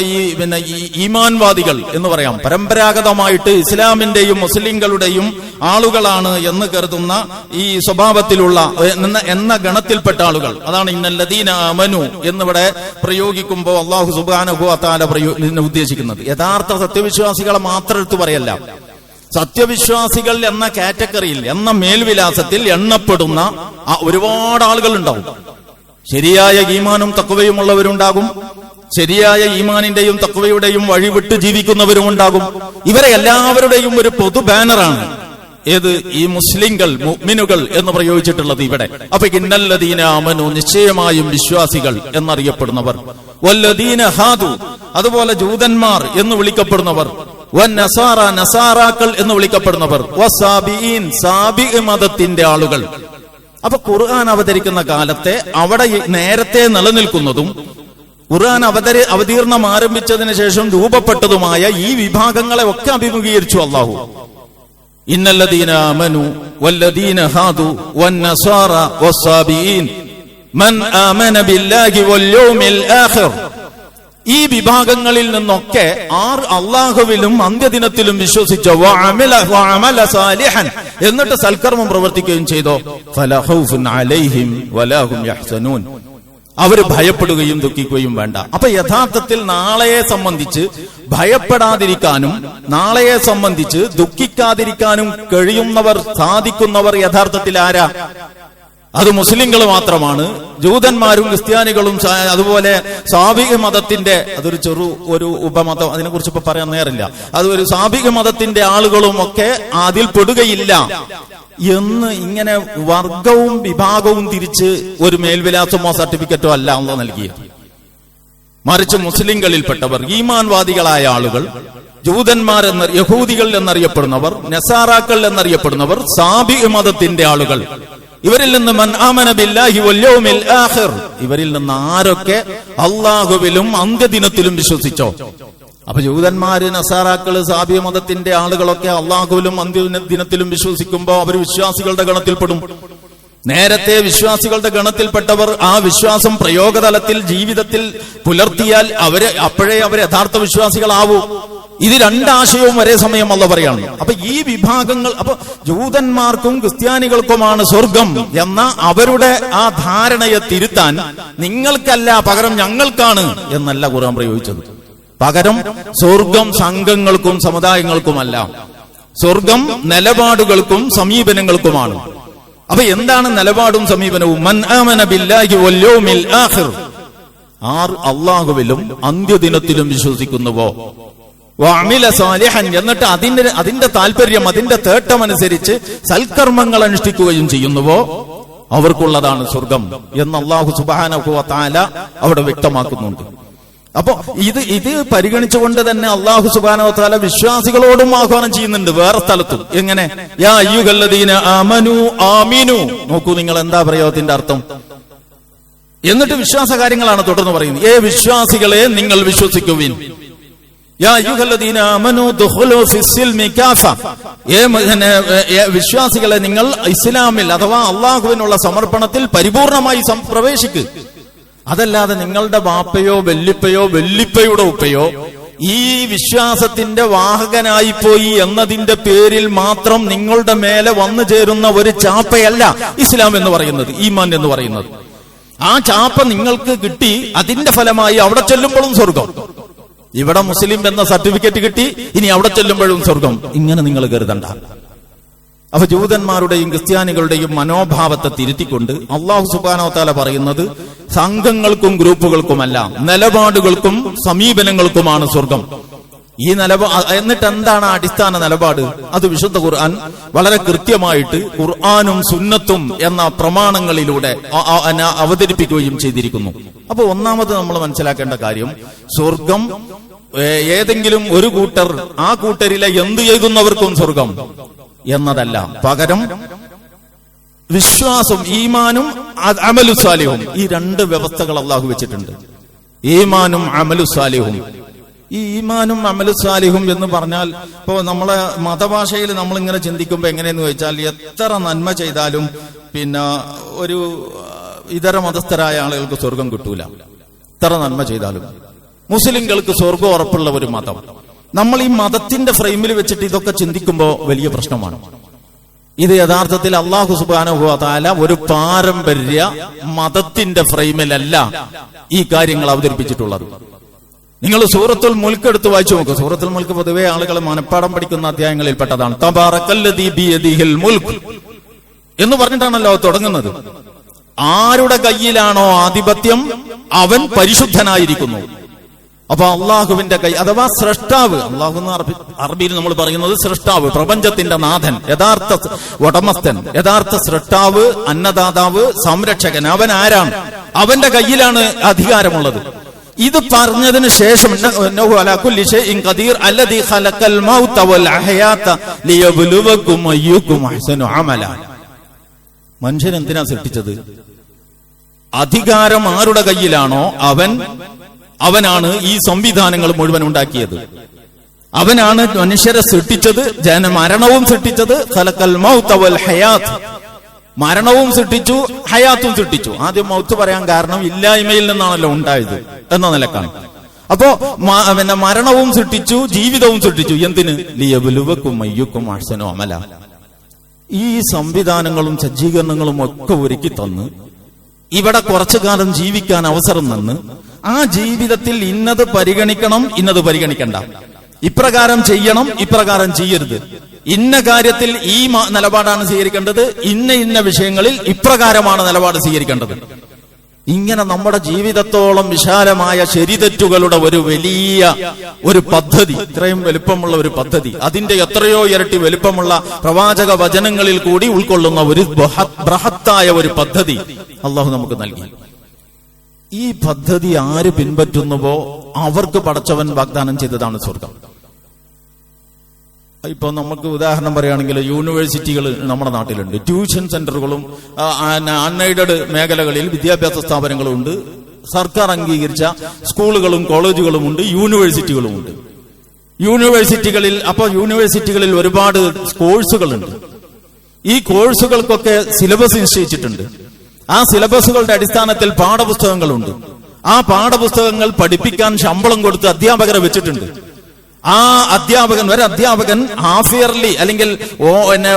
ഈ ഈമാൻവാദികൾ എന്ന് പറയാം, പരമ്പരാഗതമായിട്ട് ഇസ്ലാമിന്റെയും മുസ്ലിങ്ങളുടെയും ആളുകളാണ് എന്ന് കരുതുന്ന ഈ സ്വഭാവത്തിലുള്ള എന്ന ഗണത്തിൽപ്പെട്ട ആളുകൾ, അതാണ് ഇന്നല്ലദീന ആമനു എന്നിവിടെ പ്രയോഗിക്കുമ്പോൾ അല്ലാഹു സുബ്ഹാനഹു വ തആല ഉദ്ദേശിക്കുന്നത്. യഥാർത്ഥ സത്യവിശ്വാസികളെ മാത്രം എടുത്തു പറയല്ല, സത്യവിശ്വാസികൾ എന്ന കാറ്റഗറിയിൽ എന്ന മേൽവിലാസത്തിൽ എണ്ണപ്പെടുന്ന ഒരുപാട് ആളുകൾ ഉണ്ടാവും. ശരിയായ ഈമാനും തഖ്വയും ഉള്ളവരുണ്ടാകും, ശരിയായ ഈമാനിന്റെയും തഖ്വയുടെയും വഴിവിട്ട് ജീവിക്കുന്നവരും ഉണ്ടാകും. ഇവരെ എല്ലാവരുടെയും ഒരു പൊതു ബാനറാണ് ഏത്? ഈ മുസ്ലിങ്ങൾ, മുഅ്മിനുകൾ എന്ന് പ്രയോഗിച്ചിട്ടുള്ളത് ഇവിടെ. അപ്പൊ ഇന്നല്ലദീന ആമനു, നിശ്ചയമായും വിശ്വാസികൾ എന്നറിയപ്പെടുന്നവർ, വല്ലദീന ഹാദു, അതുപോലെ ജൂതന്മാർ എന്ന് വിളിക്കപ്പെടുന്നവർ, വന്നസാറ, നസാറാക്കൾ എന്ന് വിളിക്കപ്പെടുന്നവർ, വസാബിഈൻ, സാബിഈ മതത്തിന്റെ ആളുകൾ. അപ്പൊ ഖുർആൻ അവതരിക്കുന്ന കാലത്തെ അവിടെ നേരത്തെ നിലനിൽക്കുന്നതും ഖുർആൻ അവതീർണം ആരംഭിച്ചതിന് ശേഷം രൂപപ്പെട്ടതുമായ ഈ വിഭാഗങ്ങളെ ഒക്കെ അഭിമുഖീകരിച്ചു അല്ലാഹു. ഇന്നല്ലദീന ആമനു വല്ലദീന ഹാദു വന്നസാറ വസാബിഈൻ മൻ ആമന ബില്ലാഹി വൽ യൗമിൽ ആഖിർ. ഈ വിഭാഗങ്ങളിൽ നിന്നൊക്കെ ആർ അള്ളാഹുവിലും അന്ത്യദിനത്തിലും വിശ്വസിച്ചോ, വഅമല സാലിഹൻ, എന്നിട്ട് സൽക്കർമ്മം പ്രവർത്തിക്കുകയും ചെയ്തോ, ഫലാ ഖൗഫുൻ അലൈഹിം വലാ ഹും യഹ്സനൂൻ, അവർ ഭയപ്പെടുകയും ദുഃഖിക്കുകയും വേണ്ട. അപ്പൊ യഥാർത്ഥത്തിൽ നാളെയെ സംബന്ധിച്ച് ഭയപ്പെടാതിരിക്കാനും നാളെയെ സംബന്ധിച്ച് ദുഃഖിക്കാതിരിക്കാനും കഴിയുന്നവർ, സാധിക്കുന്നവർ യഥാർത്ഥത്തിൽ ആരാ? അത് മുസ്ലിങ്ങൾ മാത്രമാണ്. ജൂതന്മാരും ക്രിസ്ത്യാനികളും അതുപോലെ സാബിഈ മതത്തിന്റെ, അതൊരു ഒരു ഉപമതം, അതിനെക്കുറിച്ച് ഇപ്പൊ പറയാൻ നേരില്ല, അതൊരു സാബിഈ മതത്തിന്റെ ആളുകളും ഒക്കെ അതിൽ പെടുകയില്ല എന്ന് ഇങ്ങനെ വർഗവും വിഭാഗവും തിരിച്ച് ഒരു മേൽവിലാസമോ സർട്ടിഫിക്കറ്റോ അല്ല അല്ലാഹു നൽകിയത്. മറിച്ച് മുസ്ലിങ്ങളിൽപ്പെട്ടവർ, ഈമാൻവാദികളായ ആളുകൾ, ജൂതന്മാർ യഹൂദികൾ എന്നറിയപ്പെടുന്നവർ, നസാറാക്കൾ എന്നറിയപ്പെടുന്നവർ, സാബിഈ മതത്തിന്റെ ആളുകൾ, ഇവരിൽ നിന്ന് മൻ ആമന ബില്ലാഹി വൽ യൗമിൽ ആഖിർ, ഇവരിൽ നിന്ന് ആരൊക്കെ അല്ലാഹുവിലും അന്ത്യദിനത്തിലും വിശ്വസിച്ചോ. അപ്പൊ ജൂതന്മാര്, നസാറാക്കള്, സാബിഈ മതത്തിന്റെ ആളുകളൊക്കെ അല്ലാഹുവിലും അന്ത്യദിനത്തിലും വിശ്വസിക്കുമ്പോ അവർ വിശ്വാസികളുടെ ഗണത്തിൽപ്പെടും. നേരത്തെ വിശ്വാസികളുടെ ഗണത്തിൽപ്പെട്ടവർ ആ വിശ്വാസം പ്രയോഗതലത്തിൽ ജീവിതത്തിൽ പുലർത്തിയാൽ അപ്പോഴേ അവർ യഥാർത്ഥ വിശ്വാസികളാവൂ. ഇത് രണ്ടാശയവും ഒരേ സമയം അല്ലാഹു പറയാണ്. അപ്പൊ ഈ വിഭാഗങ്ങൾ, അപ്പൊ ജൂതന്മാർക്കും ക്രിസ്ത്യാനികൾക്കുമാണ് സ്വർഗം എന്ന അവരുടെ ആ ധാരണയെ തിരുത്താൻ നിങ്ങൾക്കല്ല, പകരം ഞങ്ങൾക്കാണ് എന്നല്ല ഖുർആൻ പ്രയോഗിച്ചത്. പകരം സ്വർഗം സംഘങ്ങൾക്കും സമുദായങ്ങൾക്കുമല്ല, സ്വർഗം നിലപാടുകൾക്കും സമീപനങ്ങൾക്കുമാണ്. അപ്പൊ എന്താണ് നിലപാടും സമീപനവും? മൻ ആമന ബില്ലാഹി വൽ യൗമിൽ ആഖിർ, ആർ അല്ലാഹുവിലും അന്ത്യദിനത്തിലും വിശ്വസിക്കുന്നുവോ, വഅമില സാലിഹൻ, എന്നിട്ട് അതിന്റെ താല്പര്യം, അതിന്റെ തേട്ടമനുസരിച്ച് സൽക്കർമ്മങ്ങൾ അനുഷ്ഠിക്കുകയും ചെയ്യുന്നുവോ, അവർക്കുള്ളതാണ് സ്വർഗം എന്ന് അല്ലാഹു സുബ്ഹാനഹു വ തആല അവിടെ വ്യക്തമാക്കുന്നുണ്ട്. അപ്പൊ ഇത് പരിഗണിച്ചുകൊണ്ട് തന്നെ അല്ലാഹു സുബ്ഹാനഹു വ തആല വിശ്വാസികളോടും ആഹ്വാനം ചെയ്യുന്നുണ്ട് വേറെ സ്ഥലത്തും. എങ്ങനെ? യാ അയ്യുഹല്ലദീന ആമനു ആമിനു. നോക്കൂ നിങ്ങൾ എന്താ പ്രയോഗത്തിന്റെ അർത്ഥം. എന്നിട്ട് വിശ്വാസ കാര്യങ്ങളാണ് തുടർന്ന് പറയുന്നത്. വിശ്വാസികളെ നിങ്ങൾ വിശ്വസിക്കുവിൻ. യാ അയ്യുഹല്ലദീന ആമനൂ ദുഖുലൂ ഫിസ്സിൽമി കാഫ, വിശ്വാസികളെ നിങ്ങൾ ഇസ്ലാമിൽ അഥവാ അള്ളാഹുവിനുള്ള സമർപ്പണത്തിൽ പരിപൂർണമായി പ്രവേശിക്ക്. അതല്ലാതെ നിങ്ങളുടെ ബാപ്പയോ വല്ലിപ്പയോ വല്ലിപ്പയുടെ ഉപ്പയോ ഈ വിശ്വാസത്തിന്റെ വാഹകനായി പോയി എന്നതിന്റെ പേരിൽ മാത്രം നിങ്ങളുടെ മേലെ വന്നു ചേരുന്ന ഒരു ചാപ്പയല്ല ഇസ്ലാം എന്ന് പറയുന്നത്, ഈമാൻ എന്ന് പറയുന്നത്. ആ ചാപ്പ നിങ്ങൾക്ക് കിട്ടി, അതിന്റെ ഫലമായി അവിടെ ചെല്ലുമ്പോഴും സ്വർഗം. ഇവിടെ മുസ്ലിം എന്ന സർട്ടിഫിക്കറ്റ് കിട്ടി, ഇനി അവിടെ ചെല്ലുമ്പോഴും സ്വർഗം. ഇങ്ങനെ നിങ്ങൾ കരുതണ്ട. അപ്പൊ ജൂതന്മാരുടെയും ക്രിസ്ത്യാനികളുടെയും മനോഭാവത്തെ തിരുത്തിക്കൊണ്ട് അള്ളാഹു സുബ്ഹാനഹു വ തആല പറയുന്നത് സംഘങ്ങൾക്കും ഗ്രൂപ്പുകൾക്കുമല്ല, നിലപാടുകൾക്കും സമീപനങ്ങൾക്കുമാണ് സ്വർഗം. ഈ എന്നിട്ട് എന്താണ് അടിസ്ഥാന നിലപാട്? അത് വിശുദ്ധ ഖുർആൻ വളരെ കൃത്യമായിട്ട് ഖുർആനും സുന്നത്തും എന്ന പ്രമാണങ്ങളിലൂടെ അവതരിപ്പിക്കുകയും ചെയ്തിരിക്കുന്നു. അപ്പൊ ഒന്നാമത് നമ്മൾ മനസ്സിലാക്കേണ്ട കാര്യം, സ്വർഗം ഏതെങ്കിലും ഒരു കൂട്ടർ, ആ കൂട്ടരിലെ എന്ത് ചെയ്യുന്നവർക്കും സ്വർഗം എന്നതല്ല. പകരം വിശ്വാസം, ഈമാനും അമലു സാലിഹും, ഈ രണ്ട് വ്യവസ്ഥകൾ അള്ളാഹു വെച്ചിട്ടുണ്ട്. ഈമാനും അമലു സാലിഹും. ഈ ഈമാനും അമലു സാലിഹും എന്ന് പറഞ്ഞാൽ, ഇപ്പോ നമ്മളെ മതഭാഷയിൽ നമ്മൾ ഇങ്ങനെ ചിന്തിക്കുമ്പോ എങ്ങനെയെന്ന് ചോദിച്ചാൽ, എത്ര നന്മ ചെയ്താലും പിന്നെ ഒരു ഇതര മതസ്ഥരായ ആളുകൾക്ക് സ്വർഗം കിട്ടൂല. എത്ര നന്മ ചെയ്താലും മുസ്ലിങ്ങൾക്ക് സ്വർഗം ഉറപ്പുള്ള ഒരു മതം. നമ്മൾ ഈ മതത്തിന്റെ ഫ്രെയിമിൽ വെച്ചിട്ട് ഇതൊക്കെ ചിന്തിക്കുമ്പോൾ വലിയ പ്രശ്നമാണ്. ഇത് യഥാർത്ഥത്തിൽ അല്ലാഹു സുബ്ഹാനഹു വ തആല ഒരു പാരമ്പര്യ മതത്തിന്റെ ഫ്രെയിമിലല്ല ഈ കാര്യങ്ങൾ അവതരിപ്പിച്ചിട്ടുള്ളത്. നിങ്ങൾ സൂറത്തുൽ മുൽക്ക് എടുത്ത് വായിച്ചു നോക്കൂ. സൂറത്തുൽ മുൽക്ക് പൊതുവെ ആളുകൾ മനഃപ്പാഠം പഠിക്കുന്ന അധ്യായങ്ങളിൽ പെട്ടതാണ്. തബാറക്കല്ലദീ ബിയദിഹിൽ മുൽക്ക് എന്ന് പറഞ്ഞിട്ടാണല്ലോ തുടങ്ങുന്നത്. ആരുടെ കയ്യിലാണോ ആധിപത്യം അവൻ പരിശുദ്ധനായിരിക്കുന്നു. അപ്പൊ അള്ളാഹുവിന്റെ കൈ അഥവാ സ്രഷ്ടാവ്, അള്ളാഹു എന്ന് അറബിയിൽ നമ്മൾ പറയുന്നത് സ്രഷ്ടാവ്, പ്രപഞ്ചത്തിന്റെ നാഥൻ, യഥാർത്ഥ ഉടമസ്ഥൻ, യഥാർത്ഥ സ്രഷ്ടാവ്, അന്നദാതാവ്, സംരക്ഷകൻ, അവൻ ആരാണ്? അവന്റെ കയ്യിലാണ് അധികാരമുള്ളത്. ഇത് പറഞ്ഞതിന് ശേഷം മനുഷ്യൻ എന്തിനാ സൃഷ്ടിച്ചത്? അധികാരം ആരുടെ കയ്യിലാണോ അവനാണ് ഈ സംവിധാനങ്ങൾ മുഴുവൻ ഉണ്ടാക്കിയത്. അവനാണ് മനുഷ്യരെ സൃഷ്ടിച്ചത്, മരണവും സൃഷ്ടിച്ചത്. ഖലഖൽ മൗത വൽ ഹയാത്ത്, മരണവും സൃഷ്ടിച്ചു, ഹയാത്തും സൃഷ്ടിച്ചു. ആദ്യം മൗത്ത് പറയാൻ കാരണം ഇല്ലായ്മയിൽ നിന്നാണല്ലോ ഉണ്ടായത് എന്ന നിലക്കാണ്. അപ്പോ പിന്നെ മരണവും സൃഷ്ടിച്ചു, ജീവിതവും സൃഷ്ടിച്ചു. എന്തിന്? ലിയബ്ലുവക്കും അയ്യുക്കും അഹ്സനു അമല. ഈ സംവിധാനങ്ങളും സജ്ജീകരണങ്ങളും ഒക്കെ ഒരുക്കി തന്ന് ഇവിടെ കുറച്ചു കാലം ജീവിക്കാൻ അവസരം തന്ന്, ആ ജീവിതത്തിൽ ഇന്നത് പരിഗണിക്കണം, ഇന്നത് പരിഗണിക്കണ്ട, ഇപ്രകാരം ചെയ്യണം, ഇപ്രകാരം ചെയ്യരുത്, ഇന്ന കാര്യത്തിൽ ഈ നിലപാടാണ് സ്വീകരിക്കേണ്ടത്, ഇന്ന വിഷയങ്ങളിൽ ഇപ്രകാരമാണ് നിലപാട് സ്വീകരിക്കേണ്ടത്. ഇങ്ങനെ നമ്മുടെ ജീവിതത്തോളം വിശാലമായ ശരിതെറ്റുകളുടെ ഒരു വലിയ ഒരു പദ്ധതി, ഇത്രയും വലുപ്പമുള്ള ഒരു പദ്ധതി, അതിന്റെ എത്രയോ ഇരട്ടി വലുപ്പമുള്ള പ്രവാചക വചനങ്ങളിൽ കൂടി ഉൾക്കൊള്ളുന്ന ഒരു ബൃഹത്തായ ഒരു പദ്ധതി അള്ളാഹു നമുക്ക് നൽകി. ഈ പദ്ധതി ആര് പിൻപറ്റുന്നുവോ അവർക്ക് പടച്ചവൻ വാഗ്ദാനം ചെയ്തതാണ് സ്വർഗം. ഇപ്പൊ നമുക്ക് ഉദാഹരണം പറയുകയാണെങ്കിൽ യൂണിവേഴ്സിറ്റികൾ നമ്മുടെ നാട്ടിലുണ്ട്, ട്യൂഷൻ സെന്ററുകളും അൺഎയ്ഡഡ് മേഖലകളിൽ വിദ്യാഭ്യാസ സ്ഥാപനങ്ങളും ഉണ്ട്, സർക്കാർ അംഗീകരിച്ച സ്കൂളുകളും കോളേജുകളും ഉണ്ട്, യൂണിവേഴ്സിറ്റികളും ഉണ്ട്. യൂണിവേഴ്സിറ്റികളിൽ ഒരുപാട് കോഴ്സുകളുണ്ട്. ഈ കോഴ്സുകൾക്കൊക്കെ സിലബസ് നിശ്ചയിച്ചിട്ടുണ്ട്. ആ സിലബസുകളുടെ അടിസ്ഥാനത്തിൽ പാഠപുസ്തകങ്ങളുണ്ട്. ആ പാഠപുസ്തകങ്ങൾ പഠിപ്പിക്കാൻ ശമ്പളം കൊടുത്ത് അധ്യാപകരെ വെച്ചിട്ടുണ്ട്. ആ അധ്യാപകൻ ഹാഫ് ഇയർലി അല്ലെങ്കിൽ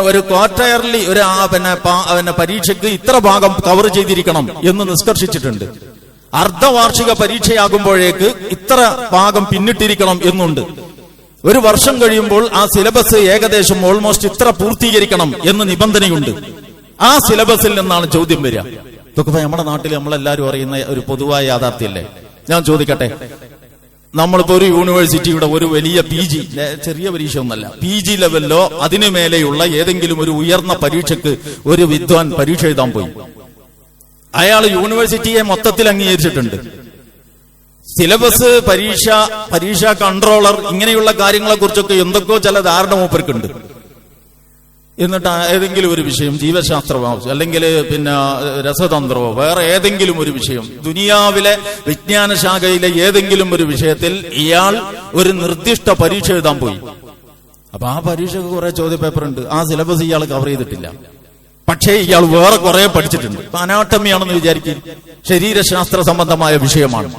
ഒരു ക്വാർട്ടയർലി ഒരു പരീക്ഷയ്ക്ക് ഇത്ര ഭാഗം കവർ ചെയ്തിരിക്കണം എന്ന് നിഷ്കർഷിച്ചിട്ടുണ്ട്. അർദ്ധവാർഷിക പരീക്ഷയാകുമ്പോഴേക്ക് ഇത്ര ഭാഗം പിന്നിട്ടിരിക്കണം എന്നുണ്ട്. ഒരു വർഷം കഴിയുമ്പോൾ ആ സിലബസ് ഏകദേശം ഓൾമോസ്റ്റ് ഇത്ര പൂർത്തീകരിക്കണം എന്ന് നിബന്ധനയുണ്ട്. ആ സിലബസിൽ നിന്നാണ് ചോദ്യം വരിക. ഇതൊക്കെ നമ്മുടെ നാട്ടിൽ നമ്മളെല്ലാവരും അറിയുന്ന ഒരു പൊതുവായ യാഥാർത്ഥ്യമല്ലേ? ഞാൻ ചോദിക്കട്ടെ, നമ്മളിപ്പോ ഒരു യൂണിവേഴ്സിറ്റിയുടെ ഒരു വലിയ PG, ചെറിയ പരീക്ഷ ഒന്നല്ല, PG ലെവലിലോ അതിനു മേലെയുള്ള ഏതെങ്കിലും ഒരു ഉയർന്ന പരീക്ഷയ്ക്ക് ഒരു വിദ്വാൻ പരീക്ഷ എഴുതാൻ പോയി. അയാൾ യൂണിവേഴ്സിറ്റിയെ മൊത്തത്തിൽ അംഗീകരിച്ചിട്ടുണ്ട്. സിലബസ്, പരീക്ഷ കൺട്രോളർ, ഇങ്ങനെയുള്ള കാര്യങ്ങളെ കുറിച്ചൊക്കെ എന്തൊക്കെയോ ചില ധാരണ മൂപ്പർക്കുണ്ട്. എന്നിട്ട് ഏതെങ്കിലും ഒരു വിഷയം, ജീവശാസ്ത്രമോ അല്ലെങ്കിൽ രസതന്ത്രമോ വേറെ ഏതെങ്കിലും ഒരു വിഷയം, ദുനിയാവിലെ വിജ്ഞാന ശാഖയിലെ ഏതെങ്കിലും ഒരു വിഷയത്തിൽ ഇയാൾ ഒരു നിർദ്ദിഷ്ട പരീക്ഷ എഴുതാൻ പോയി. അപ്പൊ ആ പരീക്ഷയ്ക്ക് കുറെ ചോദ്യപേപ്പർ ഉണ്ട്, ആ സിലബസ് ഇയാൾ കവർ ചെയ്തിട്ടില്ല. പക്ഷേ ഇയാൾ വേറെ കുറെ പഠിച്ചിട്ടുണ്ട്. അനാട്ടമി ആണെന്ന് വിചാരിക്കും, ശരീരശാസ്ത്ര സംബന്ധമായ വിഷയമാണ്.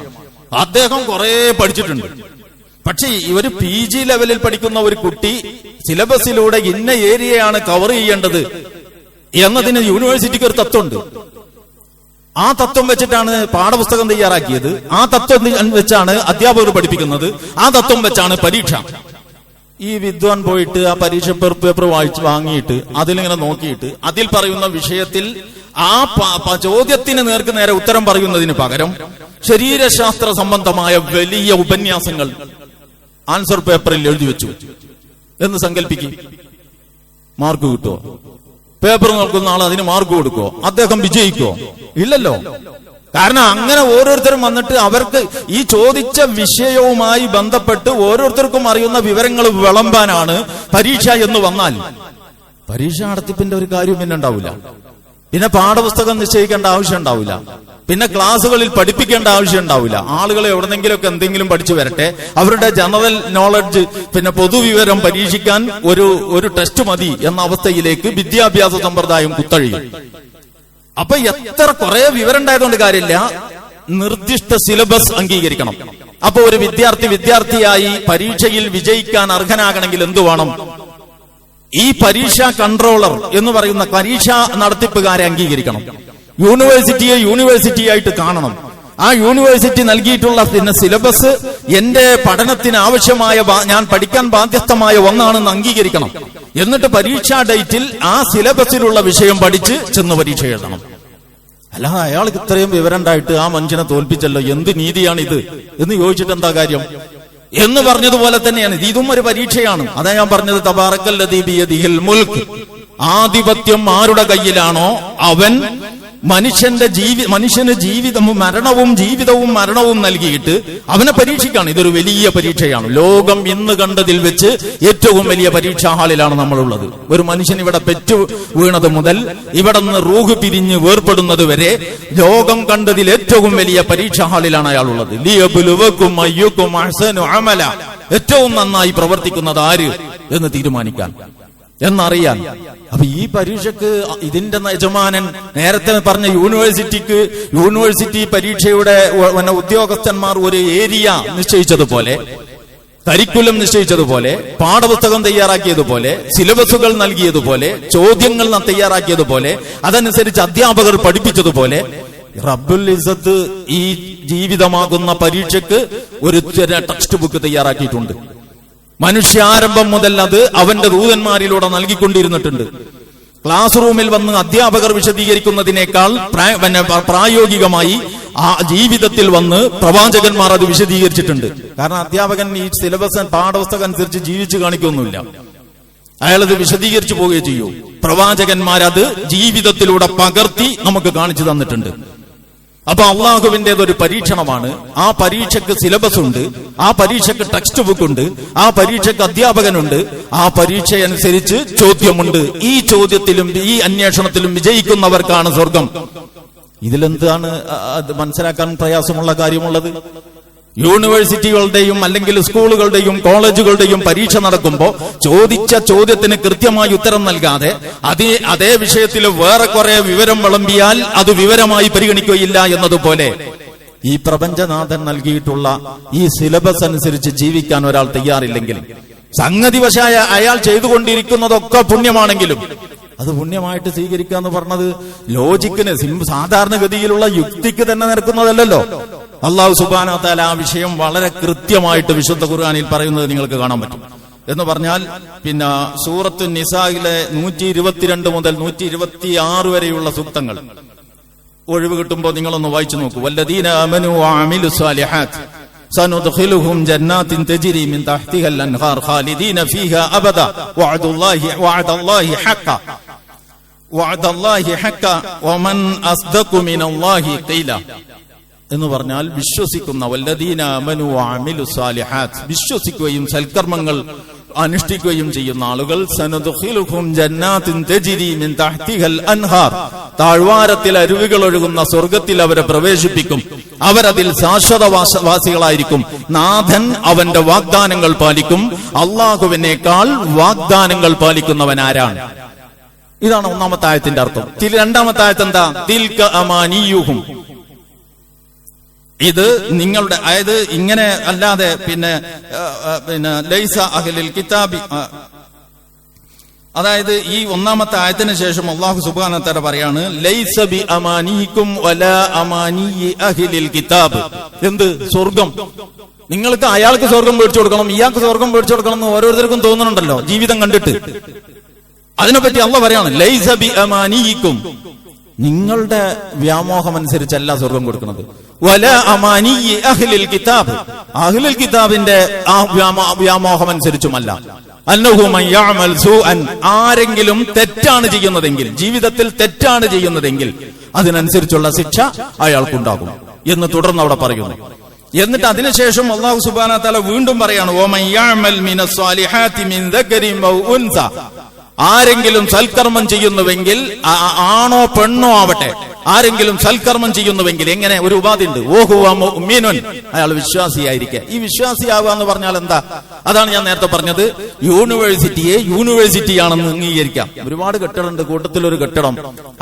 അദ്ദേഹം കുറെ പഠിച്ചിട്ടുണ്ട്. പക്ഷേ ഒരു PG ലെവലിൽ പഠിക്കുന്ന ഒരു കുട്ടി സിലബസിലൂടെ ഇന്ന ഏരിയയാണ് കവർ ചെയ്യേണ്ടത് എന്നതിന് യൂണിവേഴ്സിറ്റിക്ക് ഒരു തത്വമുണ്ട്. ആ തത്വം വെച്ചിട്ടാണ് പാഠപുസ്തകം തയ്യാറാക്കിയത്. ആ തത്വം വെച്ചാണ് അധ്യാപകർ പഠിപ്പിക്കുന്നത്. ആ തത്വം വെച്ചാണ് പരീക്ഷ. ഈ വിദ്വാൻ പോയിട്ട് ആ പരീക്ഷ പേപ്പർ വാങ്ങിയിട്ട് അതിലിങ്ങനെ നോക്കിയിട്ട് അതിൽ പറയുന്ന വിഷയത്തിൽ ആ ചോദ്യത്തിന് നേർക്ക് നേരെ ഉത്തരം പറയുന്നതിന് പകരം ശരീരശാസ്ത്ര സംബന്ധമായ വലിയ ഉപന്യാസങ്ങൾ ആൻസർ പേപ്പറിൽ എഴുതി വെച്ചു എന്ന് സങ്കല്പിക്കും. മാർക്ക് കിട്ടുമോ? പേപ്പർ നോക്കുന്ന ആൾ അതിന് മാർക്ക് കൊടുക്കുമോ? അദ്ദേഹം വിജയിക്കുമോ? ഇല്ലല്ലോ. കാരണം അങ്ങനെ ഓരോരുത്തരും വന്നിട്ട് അവർക്ക് ഈ ചോദിച്ച വിഷയവുമായി ബന്ധപ്പെട്ട് ഓരോരുത്തർക്കും അറിയുന്ന വിവരങ്ങൾ വിളമ്പാനാണ് പരീക്ഷ എന്ന് വന്നാൽ പരീക്ഷ നടത്തിപ്പിന്റെ ഒരു കാര്യം പിന്നെ ഉണ്ടാവില്ല. പിന്നെ പാഠപുസ്തകം നിശ്ചയിക്കേണ്ട ആവശ്യം ഉണ്ടാവില്ല. പിന്നെ ക്ലാസ്സുകളിൽ പഠിപ്പിക്കേണ്ട ആവശ്യം ഉണ്ടാവില്ല. ആളുകളെ എവിടെന്നെങ്കിലുമൊക്കെ എന്തെങ്കിലും പഠിച്ചു വരട്ടെ. അവരുടെ ജനറൽ നോളജ്, പിന്നെ പൊതുവിവരം പരീക്ഷിക്കാൻ ഒരു ടെസ്റ്റ് മതി എന്ന അവസ്ഥയിലേക്ക് വിദ്യാഭ്യാസ സമ്പ്രദായം കുത്തഴിയും. അപ്പൊ എത്ര കുറെ വിവരം ഉണ്ടായതുകൊണ്ട് കാര്യമില്ല, നിർദ്ദിഷ്ട സിലബസ് അംഗീകരിക്കണം. അപ്പൊ ഒരു വിദ്യാർത്ഥിയായി പരീക്ഷയിൽ വിജയിക്കാൻ അർഹനാകണമെങ്കിൽ എന്തു വേണം? ഈ പരീക്ഷാ കൺട്രോളർ എന്ന് പറയുന്ന പരീക്ഷാ നടത്തിപ്പുകാരെ അംഗീകരിക്കണം. യൂണിവേഴ്സിറ്റിയെ യൂണിവേഴ്സിറ്റിയായിട്ട് കാണണം. ആ യൂണിവേഴ്സിറ്റി നൽകിയിട്ടുള്ള പിന്നെ സിലബസ് എന്റെ പഠനത്തിന് ആവശ്യമായ, ഞാൻ പഠിക്കാൻ ബാധ്യസ്ഥമായ ഒന്നാണെന്ന് അംഗീകരിക്കണം. എന്നിട്ട് പരീക്ഷാ ഡേറ്റിൽ ആ സിലബസിലുള്ള വിഷയം പഠിച്ച് ചെന്ന് പരീക്ഷ എഴുതണം. അല്ലാതെ അയാൾക്ക് ഇത്രയും വിവരം ഉണ്ടായിട്ട് ആ മനുഷ്യനെ തോൽപ്പിച്ചല്ലോ, എന്ത് നീതിയാണിത് എന്ന് ചോദിച്ചിട്ട് എന്താ കാര്യം എന്ന് പറഞ്ഞതുപോലെ തന്നെയാണ് ഇതും ഒരു പരീക്ഷയാണ്. അതാ ഞാൻ പറഞ്ഞത്, തബാറക്കല്ലദീ ബിയദിഹിൽ മുൽക്ക്, ആധിപത്യം ആരുടെ കയ്യിലാണോ അവൻ മനുഷ്യന് ജീവിതവും മരണവും നൽകിയിട്ട് അവനെ പരീക്ഷിക്കാണ്. ഇതൊരു വലിയ പരീക്ഷയാണ്. ലോകം ഇന്ന് കണ്ടതിൽ വെച്ച് ഏറ്റവും വലിയ പരീക്ഷാ ഹാളിലാണ് നമ്മളുള്ളത്. ഒരു മനുഷ്യൻ ഇവിടെ പെറ്റു വീണത് മുതൽ ഇവിടെ നിന്ന് റൂഹ് പിരിഞ്ഞ് വേർപ്പെടുന്നത് വരെ ലോകം കണ്ടതിൽ ഏറ്റവും വലിയ പരീക്ഷാ ഹാളിലാണ് അയാളുള്ളത്. ലിയബ്ലുവകും അയ്യുകും അഹ്സനു അമല, ഏറ്റവും നന്നായി പ്രവർത്തിക്കുന്നത് ആര് എന്ന് തീരുമാനിക്കാൻ, എന്നറിയാൻ. അപ്പൊ ഈ പരീക്ഷക്ക് ഇതിന്റെ യജമാനൻ നേരത്തെ പറഞ്ഞ യൂണിവേഴ്സിറ്റി പരീക്ഷയുടെ ഉദ്യോഗസ്ഥന്മാർ ഒരു ഏരിയ നിശ്ചയിച്ചതുപോലെ, കരിക്കുലം നിശ്ചയിച്ചതുപോലെ, പാഠപുസ്തകം തയ്യാറാക്കിയതുപോലെ, സിലബസുകൾ നൽകിയതുപോലെ, ചോദ്യങ്ങൾ തയ്യാറാക്കിയതുപോലെ, അതനുസരിച്ച് അധ്യാപകർ പഠിപ്പിച്ചതുപോലെ റബ്ബുൽ ഇസ്സത്ത് ഈ ജീവിതമാകുന്ന പരീക്ഷയ്ക്ക് ഒരു ടെക്സ്റ്റ് ബുക്ക് തയ്യാറാക്കിയിട്ടുണ്ട്. മനുഷ്യാരംഭം മുതൽ അത് അവന്റെ ദൂതന്മാരിലൂടെ നൽകിക്കൊണ്ടിരുന്നിട്ടുണ്ട്. ക്ലാസ് റൂമിൽ വന്ന് അധ്യാപകർ വിശദീകരിക്കുന്നതിനേക്കാൾ പ്രായോഗികമായി ആ ജീവിതത്തിൽ വന്ന് പ്രവാചകന്മാർ അത് വിശദീകരിച്ചിട്ടുണ്ട്. കാരണം അധ്യാപകൻ ഈ സിലബസ് പാഠപുസ്തകം അനുസരിച്ച് ജീവിച്ചു കാണിക്കൊന്നുമില്ല, അയാളത് വിശദീകരിച്ചു പോവുകയും ചെയ്യൂ. പ്രവാചകന്മാരത് ജീവിതത്തിലൂടെ പകർത്തി നമുക്ക് കാണിച്ചു തന്നിട്ടുണ്ട്. അപ്പൊ അള്ളാഹുവിന്റേതൊരു പരീക്ഷണമാണ്. ആ പരീക്ഷയ്ക്ക് സിലബസ് ഉണ്ട്, ആ പരീക്ഷയ്ക്ക് ടെക്സ്റ്റ് ബുക്ക് ഉണ്ട്, ആ പരീക്ഷയ്ക്ക് അധ്യാപകനുണ്ട്, ആ പരീക്ഷ അനുസരിച്ച് ചോദ്യമുണ്ട്. ഈ ചോദ്യത്തിലും ഈ അന്വേഷണത്തിലും വിജയിക്കുന്നവർക്കാണ് സ്വർഗം. ഇതിലെന്താണ് മനസ്സിലാക്കാൻ പ്രയാസമുള്ള കാര്യമുള്ളത്? യൂണിവേഴ്സിറ്റികളുടെയും അല്ലെങ്കിൽ സ്കൂളുകളുടെയും കോളേജുകളുടെയും പരീക്ഷ നടക്കുമ്പോൾ ചോദിച്ച ചോദ്യത്തിന് കൃത്യമായി ഉത്തരം നൽകാതെ അതേ വിഷയത്തിൽ വേറെ കുറെ വിവരം വിളമ്പിയാൽ അത് വിവരമായി പരിഗണിക്കുകയില്ല എന്നതുപോലെ ഈ പ്രപഞ്ചനാഥൻ നൽകിയിട്ടുള്ള ഈ സിലബസ് അനുസരിച്ച് ജീവിക്കാൻ ഒരാൾ തയ്യാറില്ലെങ്കിൽ, സംഗതിവശായ അയാൾ ചെയ്തുകൊണ്ടിരിക്കുന്നതൊക്കെ പുണ്യമാണെങ്കിലും അത് പുണ്യമായിട്ട് സ്വീകരിക്കുക എന്ന് പറഞ്ഞത് ലോജിക്കിന്, സാധാരണഗതിയിലുള്ള യുക്തിക്ക് തന്നെ നിരക്കുന്നതല്ലോ. അല്ലാഹു സുബ്ഹാനഹു വ തആല ആ വിഷയം വളരെ കൃത്യമായിട്ട് വിശുദ്ധ ഖുർആനിൽ പറയുന്നത് നിങ്ങൾക്ക് കാണാൻ പറ്റും. എന്ന് പറഞ്ഞാൽ പിന്നെ സൂറത്തു നിസായിലെ 122 മുതൽ 126 വരെയുള്ള സൂക്തങ്ങൾ ഒഴിവ് കിട്ടുമ്പോൾ നിങ്ങളൊന്ന് വായിച്ചു നോക്കൂ. വല്ലദീന ആമനു വഅമിലു സ്വാലിഹാത്ത് സനുദ്ഖിലുഹും ജന്നാത്തിൻ തജ്രി മിൻ തഹ്തിഹൽ അൻഹാർ ഖാലിദീന ഫീഹാ അബദ വഅദല്ലാഹി ഹഖ വമൻ അസ്ദഖു മിനല്ലാഹി ഖീല എന്ന് പറഞ്ഞാൽ വിശ്വസിക്കുന്ന, വല്ലദീന ആമനു വഅമിലു സ്വാലിഹാത്ത്, വിശ്വസിക്കുകയും സൽക്കർമ്മങ്ങൾ അനുഷ്ഠിക്കുകയും ചെയ്യുന്ന ആളുകൾ സനദ്ഖിലുഹും ജന്നാത്തിൻ തജ്രി മിൻ തഹ്തിഹൽ അൻഹാർ, താഴ്വാരത്തിൽ അരുവികൾ ഒഴുകുന്ന സ്വർഗത്തിൽ അവരെ പ്രവേശിപ്പിക്കും. അവരതിൽ ശാശ്വതവാസികളായിരിക്കും. നാഥൻ അവന്റെ വാഗ്ദാനങ്ങൾ പാലിക്കും. അള്ളാഹുവിനേക്കാൾ വാഗ്ദാനങ്ങൾ പാലിക്കുന്നവൻ ആരാണ്? ഇതാണ് ഒന്നാമത്തെ ആയത്തിന്റെ അർത്ഥം. രണ്ടാമത്തെ ആയത്ത് എന്താ? തിൽക അമാനിയുഹും, ഇത് നിങ്ങളുടെ, അതായത് ഇങ്ങനെ അല്ലാതെ പിന്നെ ലൈസ അഹ്ലിൽ കിതാബി, അതായത് ഈ ഒന്നാമത്തെ ആയത്തിന് ശേഷം അല്ലാഹു സുബ്ഹാനഹു വ തആല പറയാണ് ലൈസ ബി അമാനിക്കും വലാ അമാനി അഹ്ലിൽ കിതാബ്. എന്ത്? സ്വർഗം. നിങ്ങൾക്ക് അയാൾക്ക് സ്വർഗം മേടിച്ചു കൊടുക്കണം, ഇയാൾക്ക് സ്വർഗം മേടിച്ചു കൊടുക്കണം എന്ന് ഓരോരുത്തർക്കും തോന്നുന്നുണ്ടല്ലോ ജീവിതം കണ്ടിട്ട്. അതിനെപ്പറ്റി അല്ലാഹു പറയാണ് ലൈസ ബി അമാനിക്കും, നിങ്ങളുടെ വ്യാമോഹം അനുസരിച്ചല്ല സ്വർഗം കൊടുക്കുന്നത്. വല അമാനി അഹ്ലിൽ കിതാബ്, അഹ്ലുൽ കിതാബിന്റെ ആ വ്യാമോഹം അനുസരിച്ചുമല്ല. അന്നഹു മൻ യഅമൽ സൂഅൻ, ആരെങ്കിലും തെറ്റാണ് ചെയ്യുന്നതെങ്കിൽ, ജീവിതത്തിൽ തെറ്റാണ് ചെയ്യുന്നതെങ്കിൽ അതിനനുസരിച്ചുള്ള ശിക്ഷ അയാൾക്കുണ്ടാകും എന്ന് തുടർന്ന് അവിടെ പറയുന്നു. എന്നിട്ട് അതിനുശേഷം അല്ലാഹു സുബ്ഹാനഹു വ തആല വീണ്ടും പറയാണ് വമൻ യഅമൽ മിനസ് സാലിഹാത്തി മിൻ ദക്കരിൻ വ ഉൻസ, ആരെങ്കിലും സൽക്കർമ്മം ചെയ്യുന്നുവെങ്കിൽ, ആണോ പെണ്ണോ ആവട്ടെ, ആരെങ്കിലും സൽക്കർമ്മം ചെയ്യുന്നുവെങ്കിൽ, എങ്ങനെ? ഒരു ഉപാധി ഉണ്ട്, വഹുവ മുഅ്മിനുൻ, അയാൾ വിശ്വാസിയായിരിക്കെ. ഈ വിശ്വാസിയാവുക എന്ന് പറഞ്ഞാൽ എന്താ? അതാണ് ഞാൻ നേരത്തെ പറഞ്ഞത്, യൂണിവേഴ്സിറ്റിയെ യൂണിവേഴ്സിറ്റിയാണെന്ന് അംഗീകരിക്കാം. ഒരുപാട് കെട്ടിടമുണ്ട്, കൂട്ടത്തിലൊരു കെട്ടിടം.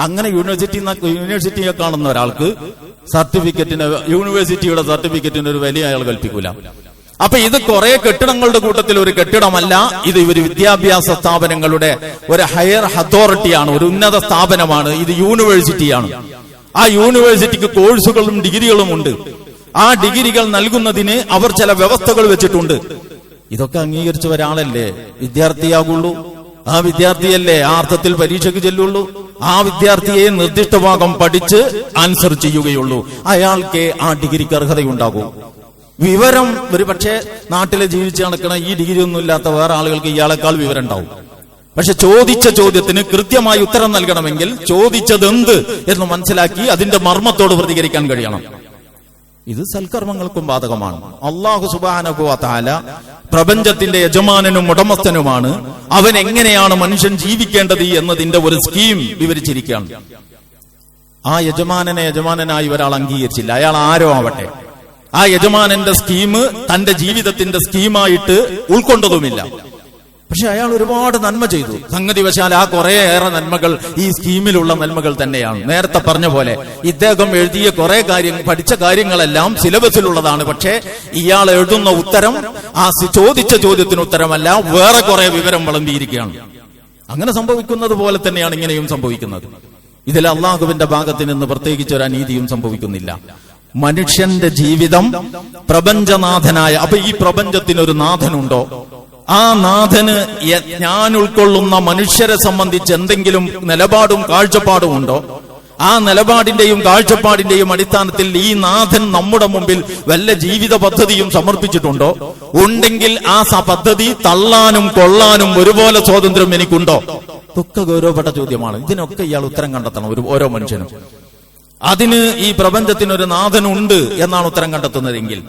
അങ്ങനെ യൂണിവേഴ്സിറ്റിയെ കാണുന്ന ഒരാൾക്ക് സർട്ടിഫിക്കറ്റിന്, യൂണിവേഴ്സിറ്റിയുടെ സർട്ടിഫിക്കറ്റിന് ഒരു വില അയാൾ കൽപ്പിക്കൂല. അപ്പൊ ഇത് കുറെ കെട്ടിടങ്ങളുടെ കൂട്ടത്തിൽ ഒരു കെട്ടിടമല്ല, ഇത് ഒരു വിദ്യാഭ്യാസ സ്ഥാപനങ്ങളുടെ ഒരു ഹയർ അതോറിറ്റിയാണ്, ഒരു ഉന്നത സ്ഥാപനമാണ്. ഇത് യൂണിവേഴ്സിറ്റിയാണ്. ആ യൂണിവേഴ്സിറ്റിക്ക് കോഴ്സുകളും ഡിഗ്രികളും ഉണ്ട്. ആ ഡിഗ്രികൾ നൽകുന്നതിന് അവർ ചില വ്യവസ്ഥകൾ വെച്ചിട്ടുണ്ട്. ഇതൊക്കെ അംഗീകരിച്ച ഒരാളല്ലേ വിദ്യാർത്ഥിയാകുള്ളൂ. ആ വിദ്യാർത്ഥിയല്ലേ ആ അർത്ഥത്തിൽ പരീക്ഷയ്ക്ക് ചെല്ലുള്ളൂ. ആ വിദ്യാർത്ഥിയെ നിർദ്ദിഷ്ട ഭാഗം പഠിച്ച് ആൻസർ ചെയ്യുകയുള്ളൂ. അയാൾക്ക് ആ ഡിഗ്രിക്ക് അർഹതയുണ്ടാകൂ. വിവരം ഒരു പക്ഷേ നാട്ടിലെ ജീവിച്ച് നടക്കണ ഈ ഡിഗ്രി ഒന്നും ഇല്ലാത്ത വേറെ ആളുകൾക്ക് ഇയാളെക്കാൾ വിവരം ഉണ്ടാവും. പക്ഷെ ചോദിച്ച ചോദ്യത്തിന് കൃത്യമായി ഉത്തരം നൽകണമെങ്കിൽ ചോദിച്ചതെന്ത് എന്ന് മനസ്സിലാക്കി അതിന്റെ മർമ്മത്തോട് പ്രതികരിക്കാൻ കഴിയണം. ഇത് സൽക്കർമ്മങ്ങൾക്കും ബാധകമാണ്. അല്ലാഹു സുബ്ഹാനഹു വ തആല പ്രപഞ്ചത്തിന്റെ യജമാനനും ഉടമസ്ഥനുമാണ്. അവൻ എങ്ങനെയാണ് മനുഷ്യൻ ജീവിക്കേണ്ടത് എന്നതിന്റെ ഒരു സ്കീം വിവരിച്ചിരിക്കുകയാണ്. ആ യജമാനായി ഒരാൾ അംഗീകരിച്ചില്ല, അയാൾ ആരോ ആവട്ടെ. ആ യജമാനന്റെ സ്കീം തന്റെ ജീവിതത്തിന്റെ സ്കീമായിട്ട് ഉൾക്കൊണ്ടതുമില്ല. പക്ഷെ അയാൾ ഒരുപാട് നന്മ ചെയ്തു. സംഗതി വശാൽ ആ കുറേയേറെ നന്മകൾ ഈ സ്കീമിലുള്ള നന്മകൾ തന്നെയാണ്. നേരത്തെ പറഞ്ഞ പോലെ ഇദ്ദേഹം എഴുതിയ കുറെ കാര്യങ്ങൾ, പഠിച്ച കാര്യങ്ങളെല്ലാം സിലബസിലുള്ളതാണ്. പക്ഷെ ഇയാൾ എഴുതുന്ന ഉത്തരം ആ ചോദിച്ച ചോദ്യത്തിന് ഉത്തരമല്ല, വേറെ കുറെ വിവരം വിളമ്പിയിരിക്കുകയാണ്. അങ്ങനെ സംഭവിക്കുന്നത് പോലെ തന്നെയാണ് ഇങ്ങനെയും സംഭവിക്കുന്നത്. ഇതിൽ അള്ളാഹുവിന്റെ ഭാഗത്ത് നിന്ന് പ്രത്യേകിച്ച് ഒരു അനീതിയും സംഭവിക്കുന്നില്ല. മനുഷ്യന്റെ ജീവിതം പ്രപഞ്ചനാഥനായ, അപ്പൊ ഈ പ്രപഞ്ചത്തിനൊരു നാഥനുണ്ടോ? ആ നാഥന് ഞാൻ ഉൾക്കൊള്ളുന്ന മനുഷ്യരെ സംബന്ധിച്ച് എന്തെങ്കിലും നിലപാടും കാഴ്ചപ്പാടും ഉണ്ടോ? ആ നിലപാടിന്റെയും കാഴ്ചപ്പാടിന്റെയും അടിസ്ഥാനത്തിൽ ഈ നാഥൻ നമ്മുടെ മുമ്പിൽ വല്ല ജീവിത പദ്ധതിയും സമർപ്പിച്ചിട്ടുണ്ടോ? ഉണ്ടെങ്കിൽ ആ പദ്ധതി തള്ളാനും കൊള്ളാനും ഒരുപോലെ സ്വാതന്ത്ര്യം എനിക്കുണ്ടോ? ഇതൊക്കെ ഗൗരവപ്പെട്ട ചോദ്യമാണ്. ഇതിനൊക്കെ ഇയാൾ ഉത്തരം കണ്ടെത്തണം, ഓരോ മനുഷ്യനും. അതിന് ഈ പ്രപഞ്ചത്തിനൊരു നാഥനുണ്ട് എന്നാണ് ഉത്തരം കണ്ടെത്തുന്നതെങ്കിൽ,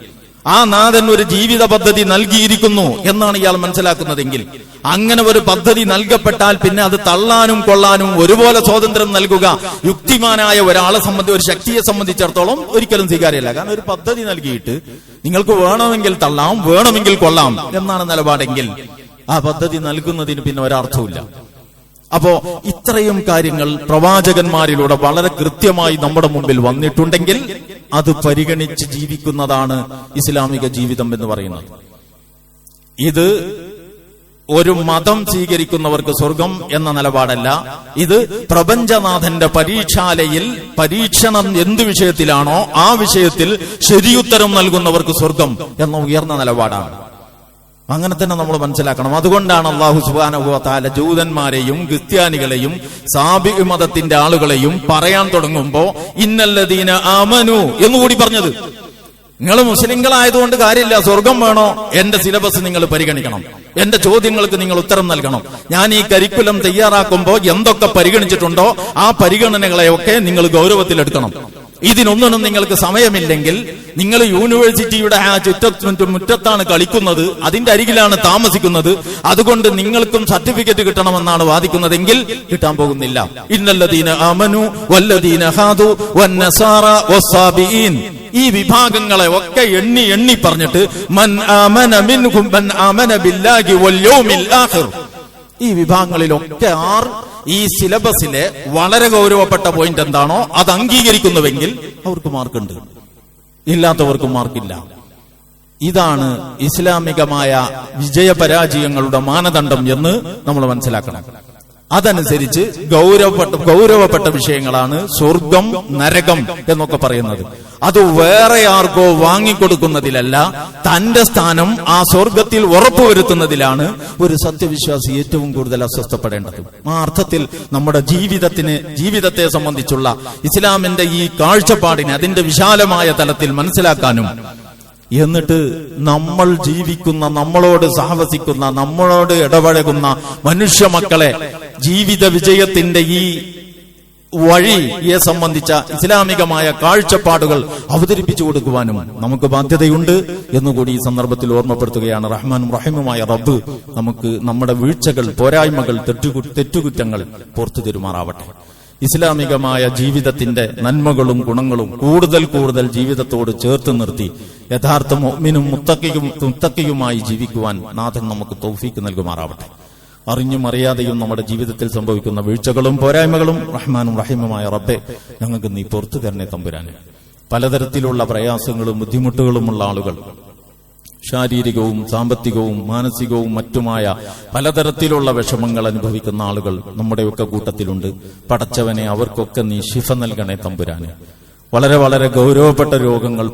ആ നാഥൻ ഒരു ജീവിത പദ്ധതി നൽകിയിരിക്കുന്നു എന്നാണ് ഇയാൾ മനസ്സിലാക്കുന്നതെങ്കിൽ, അങ്ങനെ ഒരു പദ്ധതി നൽകപ്പെട്ടാൽ പിന്നെ അത് തള്ളാനും കൊള്ളാനും ഒരുപോലെ സ്വാതന്ത്ര്യം നൽകുക യുക്തിമാനായ ഒരാളെ സംബന്ധിച്ച്, ഒരു ശക്തിയെ സംബന്ധിച്ചിടത്തോളം ഒരിക്കലും സ്വീകാര്യമല്ല. കാരണം ഒരു പദ്ധതി നൽകിയിട്ട് നിങ്ങൾക്ക് വേണമെങ്കിൽ തള്ളാം, വേണമെങ്കിൽ കൊള്ളാം എന്നാണ് നിലപാടെങ്കിൽ ആ പദ്ധതി നൽകുന്നതിന് പിന്നെ ഒരർത്ഥമില്ല. അപ്പോ ഇത്രയും കാര്യങ്ങൾ പ്രവാചകന്മാരിലൂടെ വളരെ കൃത്യമായി നമ്മുടെ മുമ്പിൽ വന്നിട്ടുണ്ടെങ്കിൽ അത് പരിഗണിച്ച് ജീവിക്കുന്നതാണ് ഇസ്ലാമിക ജീവിതം എന്ന് പറയുന്നത്. ഇത് ഒരു മതം സ്വീകരിക്കുന്നവർക്ക് സ്വർഗം എന്ന നിലപാടല്ല. ഇത് പ്രപഞ്ചനാഥന്റെ പരീക്ഷാലയിൽ പരീക്ഷണം എന്ത് വിഷയത്തിലാണോ ആ വിഷയത്തിൽ ശരിയുത്തരം നൽകുന്നവർക്ക് സ്വർഗം എന്ന ഉയർന്ന നിലപാടാണ്. അങ്ങനെ തന്നെ നമ്മൾ മനസ്സിലാക്കണം. അതുകൊണ്ടാണ് അല്ലാഹു സുബ്ഹാനഹു വ തആല ജൂതന്മാരെയും ക്രിസ്ത്യാനികളെയും സാബി മതത്തിന്റെ ആളുകളെയും പറയാൻ തുടങ്ങുമ്പോ ഇന്നല്ലദീന ആമനു എന്നുകൂടി പറഞ്ഞത്. നിങ്ങൾ മുസ്ലിങ്ങളായതുകൊണ്ട് കാര്യമില്ല, സ്വർഗം വേണോ? എന്റെ സിലബസ് നിങ്ങൾ പരിഗണിക്കണം, എന്റെ ചോദ്യങ്ങൾക്ക് നിങ്ങൾ ഉത്തരം നൽകണം. ഞാൻ ഈ കരിക്കുലം തയ്യാറാക്കുമ്പോൾ എന്തൊക്കെ പരിഗണിച്ചിട്ടുണ്ടോ ആ പരിഗണനകളെയൊക്കെ നിങ്ങൾ ഗൗരവത്തിലെടുക്കണം. ഇതിനൊന്നും നിങ്ങൾക്ക് സമയമില്ലെങ്കിൽ നിങ്ങൾ യൂണിവേഴ്സിറ്റിയുടെ ആ മുറ്റത്താണ് കളിക്കുന്നത്, അതിന്റെ അരികിലാണ് താമസിക്കുന്നത്, അതുകൊണ്ട് നിങ്ങൾക്കും സർട്ടിഫിക്കറ്റ് കിട്ടണമെന്നാണ് വാദിക്കുന്നതെങ്കിൽ കിട്ടാൻ പോകുന്നില്ല. ഇന്നല്ലദീന ആമനു വല്ലദീന ഹാദു വന്നസാറ വസ്സാബിഈൻ, ഈ വിഭാഗങ്ങളെ ഒക്കെ എണ്ണി എണ്ണി പറഞ്ഞിട്ട് മൻ ആമന മിൻഹും മൻ ആമന ബില്ലാഹി വൽ യൗമിൽ ആഖിർ, ഈ വിഭാഗങ്ങളിലൊക്കെ ഈ സിലബസിലെ വളരെ ഗൗരവപ്പെട്ട പോയിന്റ് എന്താണോ അത് അംഗീകരിക്കുന്നുവെങ്കിൽ അവർക്ക് മാർക്കുണ്ട്, ഇല്ലാത്തവർക്ക് മാർക്കില്ല. ഇതാണ് ഇസ്ലാമികമായ വിജയപരാജയങ്ങളുടെ മാനദണ്ഡം എന്ന് നമ്മൾ മനസ്സിലാക്കണം. അതനുസരിച്ച് ഗൗരവപ്പെട്ട വിഷയങ്ങളാണ് സ്വർഗം നരകം എന്നൊക്കെ പറയുന്നത്. അത് വേറെ ആർക്കോ വാങ്ങിക്കൊടുക്കുന്നതിലല്ല, തന്റെ സ്ഥാനം ആ സ്വർഗത്തിൽ ഉറപ്പുവരുത്തുന്നതിലാണ് ഒരു സത്യവിശ്വാസി ഏറ്റവും കൂടുതൽ അസ്വസ്ഥപ്പെടേണ്ടത്. ആ അർത്ഥത്തിൽ നമ്മുടെ ജീവിതത്തെ സംബന്ധിച്ചുള്ള ഇസ്ലാമിന്റെ ഈ കാഴ്ചപ്പാടിനെ അതിന്റെ വിശാലമായ തലത്തിൽ മനസ്സിലാക്കാനും, എന്നിട്ട് നമ്മൾ ജീവിക്കുന്ന, നമ്മളോട് സഹവസിക്കുന്ന, നമ്മളോട് ഇടപഴകുന്ന മനുഷ്യ മക്കളെ ജീവിത വിജയത്തിന്റെ ഈ വഴിയെ സംബന്ധിച്ച ഇസ്ലാമികമായ കാഴ്ചപ്പാടുകൾ അവതരിപ്പിച്ചു കൊടുക്കുവാനും നമുക്ക് ബാധ്യതയുണ്ട് എന്നുകൂടി ഈ സന്ദർഭത്തിൽ ഓർമ്മപ്പെടുത്തുകയാണ്. റഹ്മാനും റഹീമുമായ റബ്ബ് നമുക്ക് നമ്മുടെ വീഴ്ചകൾ, പോരായ്മകൾ, തെറ്റുകുറ്റങ്ങൾ പുറത്തു തരുമാറാവട്ടെ. ഇസ്ലാമികമായ ജീവിതത്തിന്റെ നന്മകളും ഗുണങ്ങളും കൂടുതൽ ജീവിതത്തോട് ചേർത്ത് നിർത്തി യഥാർത്ഥ മുഅ്മിനും മുത്തഖിയുമായി ജീവിക്കുവാൻ നാഥൻ നമുക്ക് തൗഫീക്ക് നൽകുമാറാവട്ടെ. അറിഞ്ഞും അറിയാതെയും നമ്മുടെ ജീവിതത്തിൽ സംഭവിക്കുന്ന വീഴ്ചകളും പോരായ്മകളും റഹ്മാനും റഹീമുമായ റബ്ബെ ഞങ്ങൾക്ക് നീ പുറത്തു തരണേ തമ്പുരാനെ. പലതരത്തിലുള്ള പ്രയാസങ്ങളും ബുദ്ധിമുട്ടുകളുമുള്ള ആളുകൾ, ശാരീരികവും സാമ്പത്തികവും മാനസികവും മറ്റുമായ പലതരത്തിലുള്ള വിഷമങ്ങൾ അനുഭവിക്കുന്ന ആളുകൾ നമ്മുടെയൊക്കെ കൂട്ടത്തിലുണ്ട്. പടച്ചവനെ അവർക്കൊക്കെ നീ ശിഫ നൽകണേ തമ്പുരാനെ. വളരെ ഗൗരവപ്പെട്ട രോഗങ്ങൾ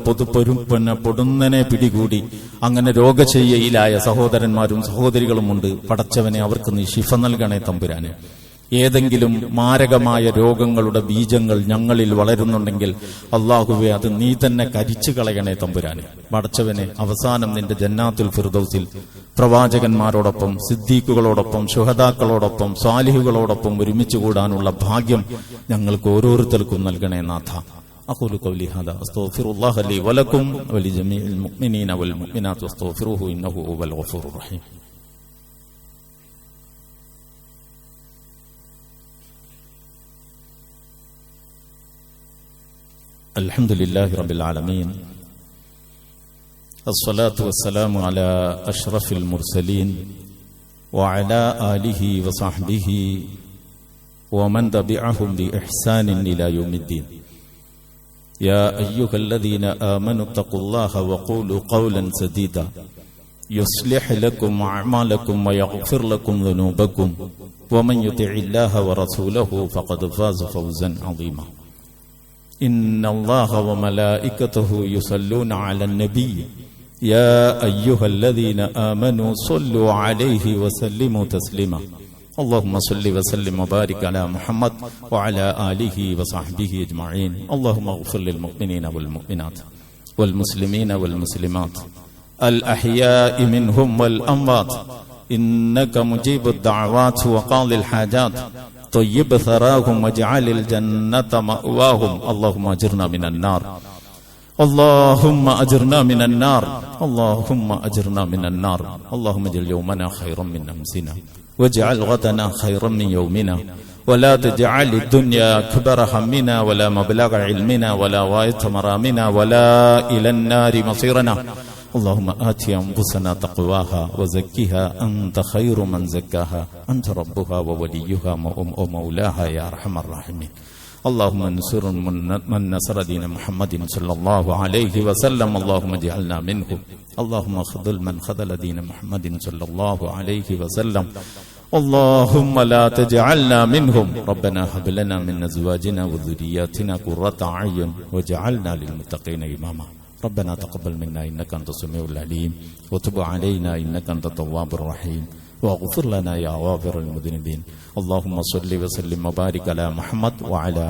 പൊടുന്നനെ പിടികൂടി അങ്ങനെ രോഗശയ്യയിലായ സഹോദരന്മാരും സഹോദരികളുമുണ്ട്. പടച്ചവനെ അവർക്ക് നീ ശിഫ നൽകണേ തമ്പുരാനെ. ഏതെങ്കിലും മാരകമായ രോഗങ്ങളുടെ ബീജങ്ങൾ ഞങ്ങളിൽ വളരുന്നുണ്ടെങ്കിൽ അല്ലാഹുവേ അത് നീ തന്നെ കരിച്ചു കളയണേ തമ്പുരാനെ. പടച്ചവനെ അവസാനം നിന്റെ ജന്നാത്തുൽ ഫിർദൗസിൽ പ്രവാചകന്മാരോടൊപ്പം, സിദ്ദീഖുകളോടൊപ്പം, ശുഹദാക്കളോടൊപ്പം, സ്വാലിഹുകളോടൊപ്പം ഒരുമിച്ച് കൂടാനുള്ള ഭാഗ്യം ഞങ്ങൾക്ക് ഓരോരുത്തർക്കും നൽകണേ നാഥ. أقول قولي هذا أستغفر الله لي ولكم ولجميع المؤمنين والمؤمنات واستغفروه إنه هو الغفور الرحيم. الحمد لله رب العالمين، الصلاة والسلام على أشرف المرسلين وعلى آله وصحبه ومن تبعهم بإحسان إلى يوم الدين. يا أيها الذين آمنوا اتقوا الله وقولوا قولا سديدا يصلح لكم أعمالكم ويغفر لكم ذنوبكم ومن يطع الله ورسوله فقد فاز فوزا عظيما. إن الله وملائكته يصلون على النبي يا أيها الذين آمنوا صلوا عليه وسلموا تسليما. اللهم صل وسلم وبارك على محمد وعلى آله وصحبه أجمعين. اللهم اغفر للمؤمنين والمؤمنات والمسلمين والمسلمات الأحياء منهم والأموات إنك مجيب الدعوات وقاضي الحاجات طيب ثراهم واجعل الجنة مأواهم. اللهم أجرنا من النار، اللهم أجرنا من النار، اللهم أجرنا من النار. اللهم اجعل يومنا خيرا من أمسنا واجعل غدنا خيرا من يومنا ولا تجعل الدنيا أكبر همنا ولا مبلغ علمنا ولا غاية مرامنا ولا إلى النار مصيرنا. اللهم آت أنفسنا تقواها وزكها أنت خير من زكاها أنت ربها ووليها ومولاها يا أرحم الراحمين. اللهم انصر من نصر دين محمد صلى الله عليه وسلم. اللهم اجعلنا منهم. اللهم خذل من خذل دين محمد صلى الله عليه وسلم. اللهم لا تجعلنا منهم. ربنا هب لنا من أزواجنا وذرياتنا قرة أعين واجعلنا للمتقين إماما. ربنا تقبل منا إنك أنت السميع العليم وتب علينا إنك أنت التواب الرحيم واغفر لنا يا غافر المذنبين. اللهم صل وسلم وبارك على محمد وعلى